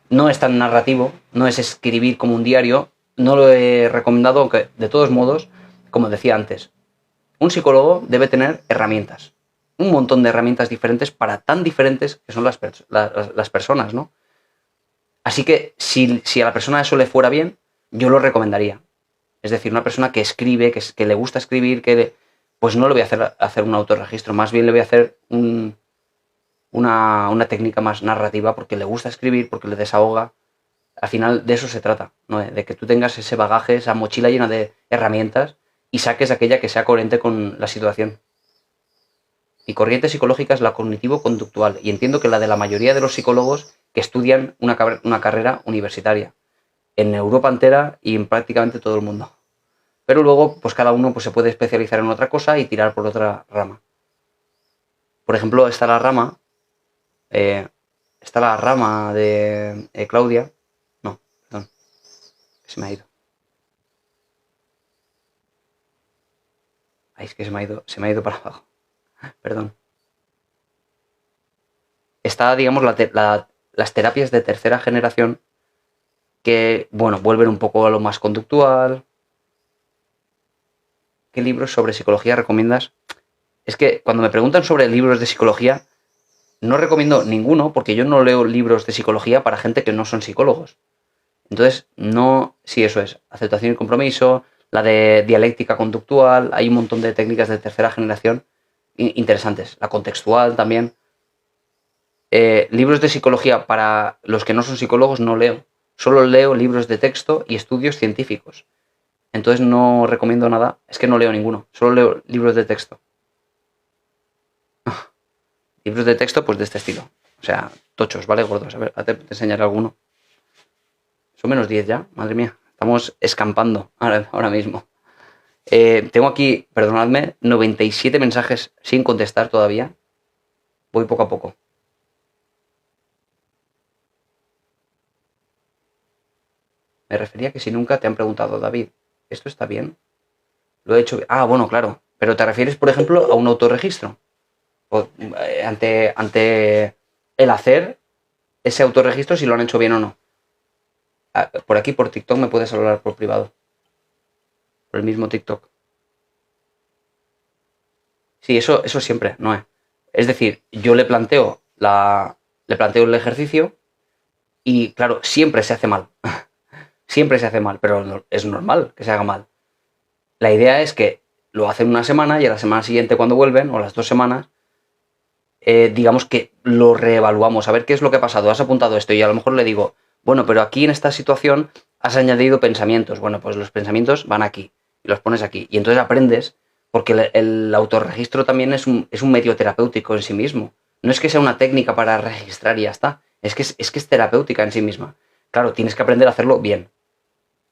No es tan narrativo, no es escribir como un diario, no lo he recomendado, aunque de todos modos, como decía antes, un psicólogo debe tener herramientas. Un montón de herramientas diferentes para tan diferentes que son las personas, ¿no? Así que si a la persona eso le fuera bien, yo lo recomendaría. Es decir, una persona que escribe, que le gusta escribir, pues no le voy a hacer un autorregistro, más bien le voy a hacer una técnica más narrativa porque le gusta escribir, porque le desahoga. Al final de eso se trata, ¿no? De que tú tengas ese bagaje, esa mochila llena de herramientas y saques aquella que sea coherente con la situación. Mi corriente psicológica es la cognitivo-conductual y entiendo que la de la mayoría de los psicólogos que estudian una carrera universitaria en Europa entera y en prácticamente todo el mundo. Pero luego, pues cada uno pues, se puede especializar en otra cosa y tirar por otra rama. Por ejemplo, está la rama de Claudia. No, perdón, se me ha ido. Ay, es que se me ha ido para abajo. Perdón. Está, digamos, las terapias de tercera generación que, bueno, vuelven un poco a lo más conductual, ¿qué libros sobre psicología recomiendas? Es que cuando me preguntan sobre libros de psicología, no recomiendo ninguno porque yo no leo libros de psicología para gente que no son psicólogos. Entonces, no, sí, eso es, aceptación y compromiso, la de dialéctica conductual, hay un montón de técnicas de tercera generación interesantes, la contextual también. Libros de psicología para los que no son psicólogos no leo, solo leo libros de texto y estudios científicos. Entonces no recomiendo nada, es que no leo ninguno, solo leo libros de texto. Libros de texto, pues de este estilo. O sea, tochos, ¿vale? Gordos. A ver, te enseñaré alguno. Son menos 10 ya, madre mía. Estamos escampando ahora mismo. Tengo aquí, perdonadme, 97 mensajes sin contestar todavía. Voy poco a poco. Me refería a que si nunca te han preguntado, David, ¿esto está bien? Lo he hecho. Ah, bueno, claro. Pero te refieres, por ejemplo, a un autorregistro. O, ante el hacer ese autorregistro, si lo han hecho bien o no. Por aquí, por TikTok, me puedes hablar por privado. Por el mismo TikTok. Sí, eso siempre, no es. Es decir, yo le planteo el ejercicio y, claro, siempre se hace mal. Siempre se hace mal, pero es normal que se haga mal. La idea es que lo hacen una semana y a la semana siguiente cuando vuelven, o las 2 semanas, digamos que lo reevaluamos, a ver qué es lo que ha pasado, has apuntado esto y a lo mejor le digo, bueno, pero aquí en esta situación has añadido pensamientos, bueno, pues los pensamientos van aquí y los pones aquí y entonces aprendes porque el autorregistro también es un medio terapéutico en sí mismo, no es que sea una técnica para registrar y ya está, es que es terapéutica en sí misma. Claro, tienes que aprender a hacerlo bien,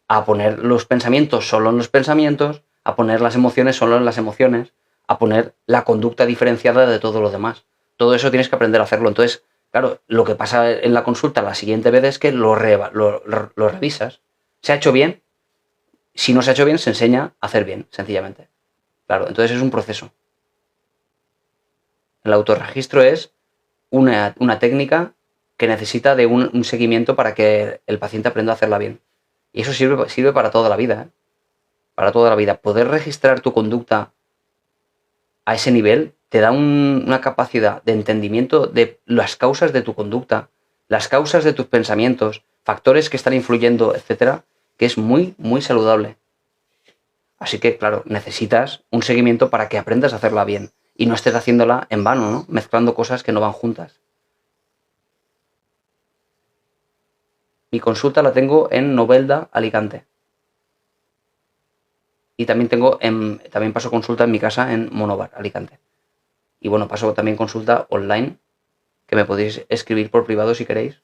a poner los pensamientos solo en los pensamientos, a poner las emociones solo en las emociones, a poner la conducta diferenciada de todo lo demás. Todo eso tienes que aprender a hacerlo. Entonces, claro, lo que pasa en la consulta la siguiente vez es que lo revisas. ¿Se ha hecho bien? Si no se ha hecho bien, se enseña a hacer bien, sencillamente. Claro, entonces es un proceso. El autorregistro es una técnica que necesita de un seguimiento para que el paciente aprenda a hacerla bien. Y eso sirve para toda la vida, ¿eh? Para toda la vida. Poder registrar tu conducta a ese nivel te da una capacidad de entendimiento de las causas de tu conducta, las causas de tus pensamientos, factores que están influyendo, etcétera, que es muy, muy saludable. Así que, claro, necesitas un seguimiento para que aprendas a hacerla bien y no estés haciéndola en vano, ¿no? Mezclando cosas que no van juntas. Mi consulta la tengo en Novelda, Alicante. Y también también paso consulta en mi casa en Monóvar, Alicante. Y bueno, paso también consulta online, que me podéis escribir por privado si queréis.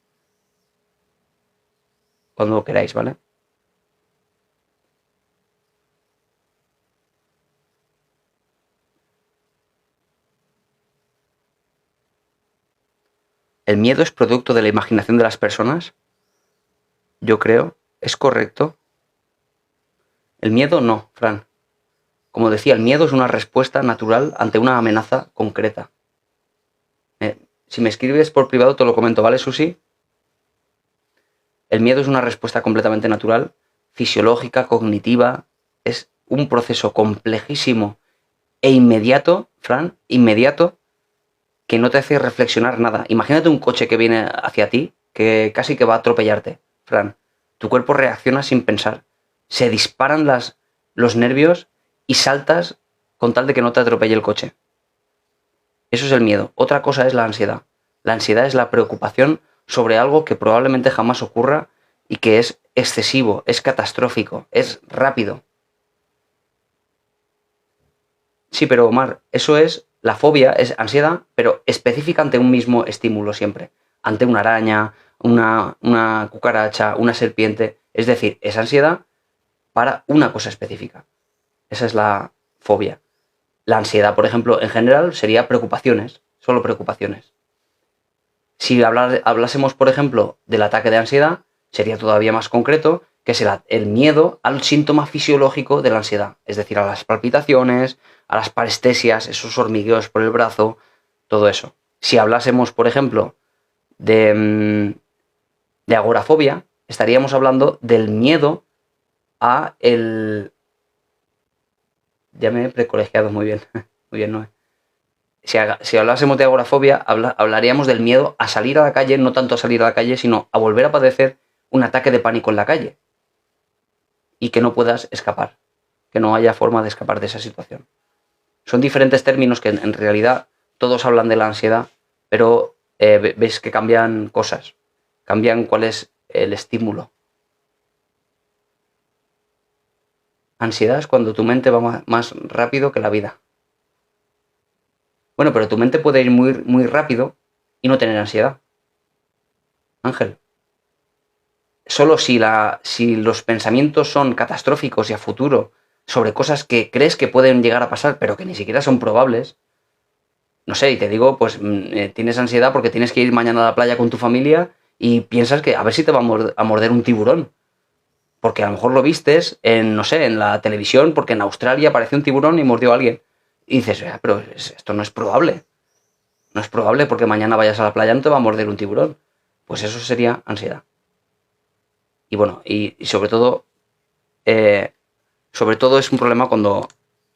Cuando queráis, ¿vale? ¿El miedo es producto de la imaginación de las personas? Yo creo. ¿Es correcto? El miedo no, Fran. Como decía, el miedo es una respuesta natural ante una amenaza concreta. Si me escribes por privado te lo comento, ¿vale, Susi? El miedo es una respuesta completamente natural, fisiológica, cognitiva. Es un proceso complejísimo e inmediato, Fran, inmediato, que no te hace reflexionar nada. Imagínate un coche que viene hacia ti, que casi que va a atropellarte, Fran. Tu cuerpo reacciona sin pensar. Se disparan los nervios y saltas con tal de que no te atropelle el coche. Eso es el miedo. Otra cosa es la ansiedad. La ansiedad es la preocupación sobre algo que probablemente jamás ocurra y que es excesivo, es catastrófico, es rápido. Sí, pero Omar, eso es, la fobia es ansiedad, pero específica ante un mismo estímulo siempre. Ante una araña, una cucaracha, una serpiente. Es decir, es ansiedad para una cosa específica. Esa es la fobia. La ansiedad, por ejemplo, en general sería preocupaciones, solo preocupaciones. Si hablásemos, por ejemplo, del ataque de ansiedad, sería todavía más concreto, que es el miedo al síntoma fisiológico de la ansiedad, es decir, a las palpitaciones, a las parestesias, esos hormigueos por el brazo, todo eso. Si hablásemos, por ejemplo, de agorafobia, estaríamos hablando del miedo a Ya me he precolegiado, muy bien. Muy bien, Noé. Si hablásemos de agorafobia, hablaríamos del miedo a salir a la calle, no tanto a salir a la calle, sino a volver a padecer un ataque de pánico en la calle y que no puedas escapar, que no haya forma de escapar de esa situación. Son diferentes términos que en realidad todos hablan de la ansiedad, pero ves que cambian cosas, cambian cuál es el estímulo. Ansiedad es cuando tu mente va más rápido que la vida. Bueno, pero tu mente puede ir muy, muy rápido y no tener ansiedad. Ángel, solo si los pensamientos son catastróficos y a futuro sobre cosas que crees que pueden llegar a pasar, pero que ni siquiera son probables, no sé, y te digo, pues tienes ansiedad porque tienes que ir mañana a la playa con tu familia y piensas que a ver si te va a morder un tiburón. Porque a lo mejor lo vistes en, no sé, en la televisión, porque en Australia apareció un tiburón y mordió a alguien. Y dices, pero esto no es probable. No es probable porque mañana vayas a la playa no te va a morder un tiburón. Pues eso sería ansiedad. Y bueno, y sobre todo es un problema cuando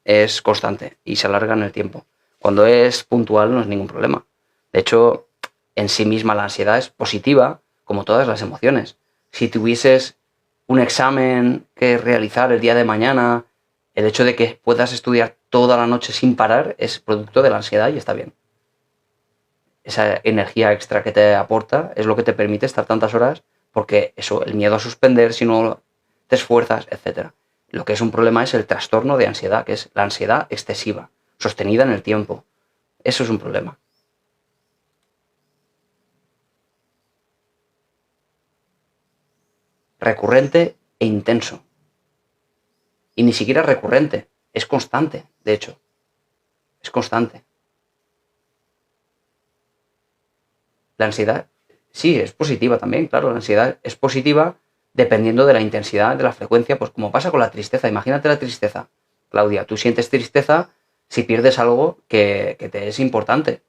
es constante y se alarga en el tiempo. Cuando es puntual no es ningún problema. De hecho, en sí misma la ansiedad es positiva, como todas las emociones. Si tuvieses un examen que realizar el día de mañana, el hecho de que puedas estudiar toda la noche sin parar es producto de la ansiedad y está bien. Esa energía extra que te aporta es lo que te permite estar tantas horas, porque eso, el miedo a suspender si no te esfuerzas, etc. Lo que es un problema es el trastorno de ansiedad, que es la ansiedad excesiva, sostenida en el tiempo. Eso es un problema. Recurrente e intenso. Y ni siquiera recurrente, es constante, de hecho. Es constante. La ansiedad, sí, es positiva también, claro. La ansiedad es positiva dependiendo de la intensidad, de la frecuencia, pues como pasa con la tristeza. Imagínate la tristeza. Claudia, tú sientes tristeza si pierdes algo que te es importante.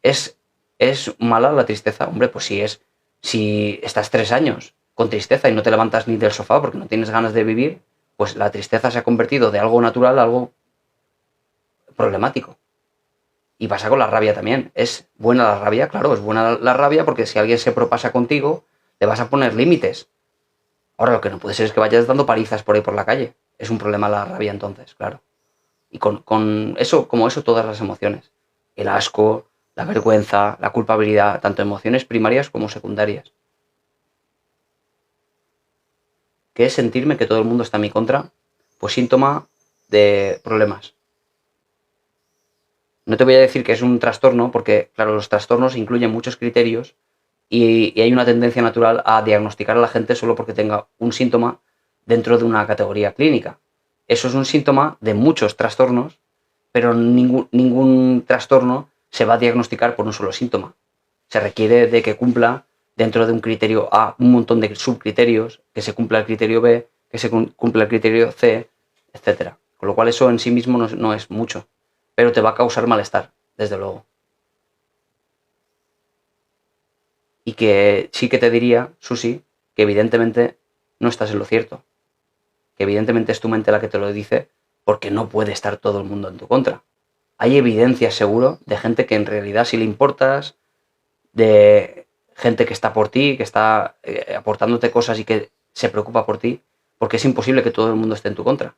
¿Es, ¿Es mala la tristeza? Hombre, pues si estás 3 años con tristeza y no te levantas ni del sofá porque no tienes ganas de vivir, pues la tristeza se ha convertido de algo natural a algo problemático. Y pasa con la rabia también. ¿Es buena la rabia? Claro, es buena la rabia porque si alguien se propasa contigo, le vas a poner límites. Ahora lo que no puede ser es que vayas dando palizas por ahí por la calle. Es un problema la rabia entonces, claro. Y con eso, como eso, todas las emociones. El asco, la vergüenza, la culpabilidad, tanto emociones primarias como secundarias. ¿Qué es sentirme que todo el mundo está en mi contra? Pues síntoma de problemas. No te voy a decir que es un trastorno, porque, claro, los trastornos incluyen muchos criterios y hay una tendencia natural a diagnosticar a la gente solo porque tenga un síntoma dentro de una categoría clínica. Eso es un síntoma de muchos trastornos, pero ningún trastorno se va a diagnosticar por un solo síntoma. Se requiere de que cumpla dentro de un criterio A un montón de subcriterios, que se cumpla el criterio B, que se cumpla el criterio C, etc. Con lo cual eso en sí mismo no es mucho, pero te va a causar malestar, desde luego. Y que sí que te diría, Susi, que evidentemente no estás en lo cierto. Que evidentemente es tu mente la que te lo dice, porque no puede estar todo el mundo en tu contra. Hay evidencia seguro de gente que en realidad sí le importas, de gente que está por ti, que está aportándote cosas y que se preocupa por ti, porque es imposible que todo el mundo esté en tu contra.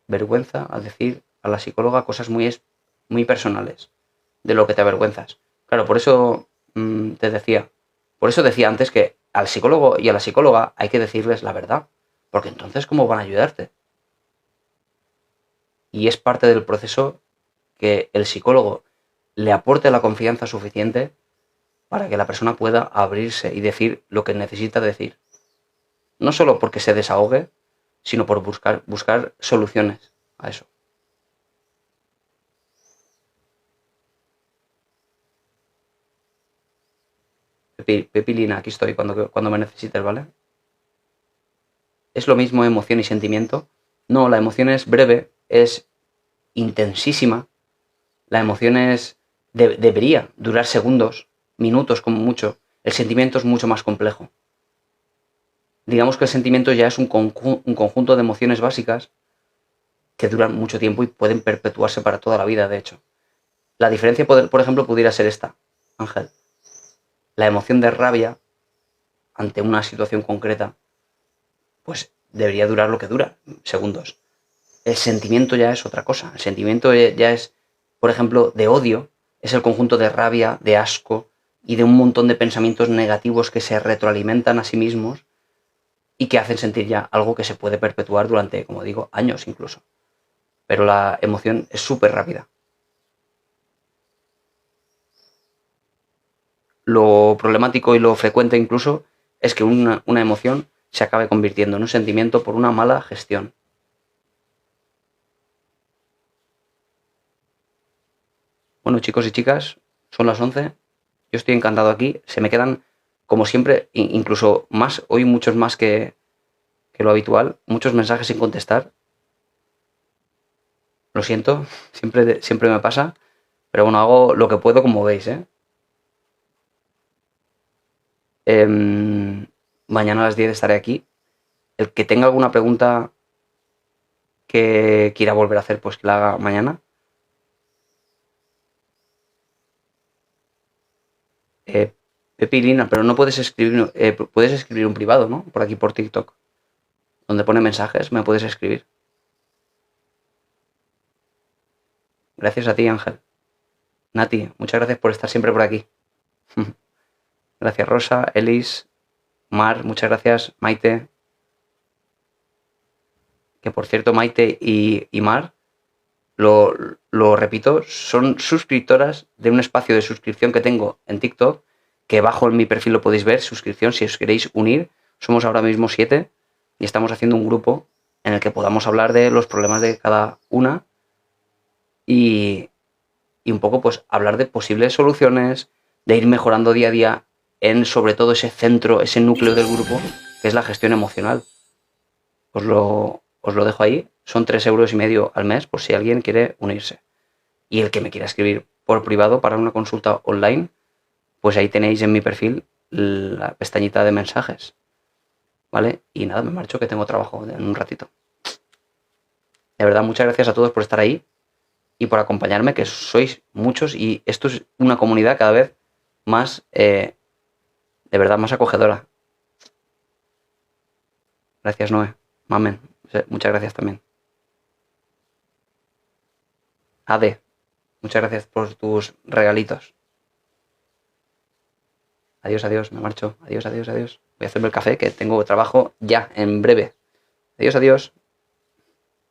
Vergüenza al decir a la psicóloga cosas muy personales de lo que te avergüenzas. Claro, por eso por eso decía antes que al psicólogo y a la psicóloga hay que decirles la verdad, porque entonces ¿cómo van a ayudarte? Y es parte del proceso que el psicólogo le aporte la confianza suficiente para que la persona pueda abrirse y decir lo que necesita decir. No solo porque se desahogue, sino por buscar soluciones a eso. Pepilina, aquí estoy cuando me necesites, ¿vale? ¿Es lo mismo emoción y sentimiento? No, la emoción es breve, es intensísima. La emoción debería durar segundos, minutos como mucho. El sentimiento es mucho más complejo. digamos que el sentimiento ya es un conjunto de emociones básicas que duran mucho tiempo y pueden perpetuarse para toda la vida, de hecho. La diferencia, por ejemplo, pudiera ser esta, Ángel. La emoción de rabia ante una situación concreta, pues debería durar lo que dura, segundos. El sentimiento ya es otra cosa. El sentimiento ya es, por ejemplo, de odio, es el conjunto de rabia, de asco y de un montón de pensamientos negativos que se retroalimentan a sí mismos y que hacen sentir ya algo que se puede perpetuar durante, como digo, años incluso. Pero la emoción es súper rápida. Lo problemático y lo frecuente incluso es que una emoción se acabe convirtiendo en un sentimiento por una mala gestión. Bueno, chicos y chicas, son las 11. Yo estoy encantado aquí. Se me quedan, como siempre, incluso más, hoy muchos más que lo habitual, muchos mensajes sin contestar. Lo siento, siempre me pasa. Pero bueno, hago lo que puedo, como veis, ¿eh? Mañana a las 10 estaré aquí. El que tenga alguna pregunta que quiera volver a hacer, pues que la haga mañana. Pepilina, pero no puedes escribir, puedes escribir un privado, ¿no? Por aquí, por TikTok, donde pone mensajes, me puedes escribir. Gracias a ti, Ángel. Nati, muchas gracias por estar siempre por aquí. Gracias, Rosa, Elis, Mar, muchas gracias, Maite. Que por cierto, Maite y Mar, lo repito, son suscriptoras de un espacio de suscripción que tengo en TikTok, que bajo en mi perfil lo podéis ver, suscripción, si os queréis unir. Somos ahora mismo 7 y estamos haciendo un grupo en el que podamos hablar de los problemas de cada una y un poco pues hablar de posibles soluciones, de ir mejorando día a día en sobre todo ese centro, ese núcleo del grupo, que es la gestión emocional. Os lo dejo ahí, son 3,5 € al mes por si alguien quiere unirse. Y el que me quiera escribir por privado para una consulta online, pues ahí tenéis en mi perfil la pestañita de mensajes. ¿Vale? Y nada, me marcho que tengo trabajo en un ratito. De verdad, muchas gracias a todos por estar ahí y por acompañarme, que sois muchos y esto es una comunidad cada vez más, de verdad, más acogedora. Gracias, Noé. Mamen, muchas gracias también. Ade, muchas gracias por tus regalitos. Adiós, adiós, me marcho. Adiós, adiós, adiós. Voy a hacerme el café, que tengo trabajo ya, en breve. Adiós, adiós.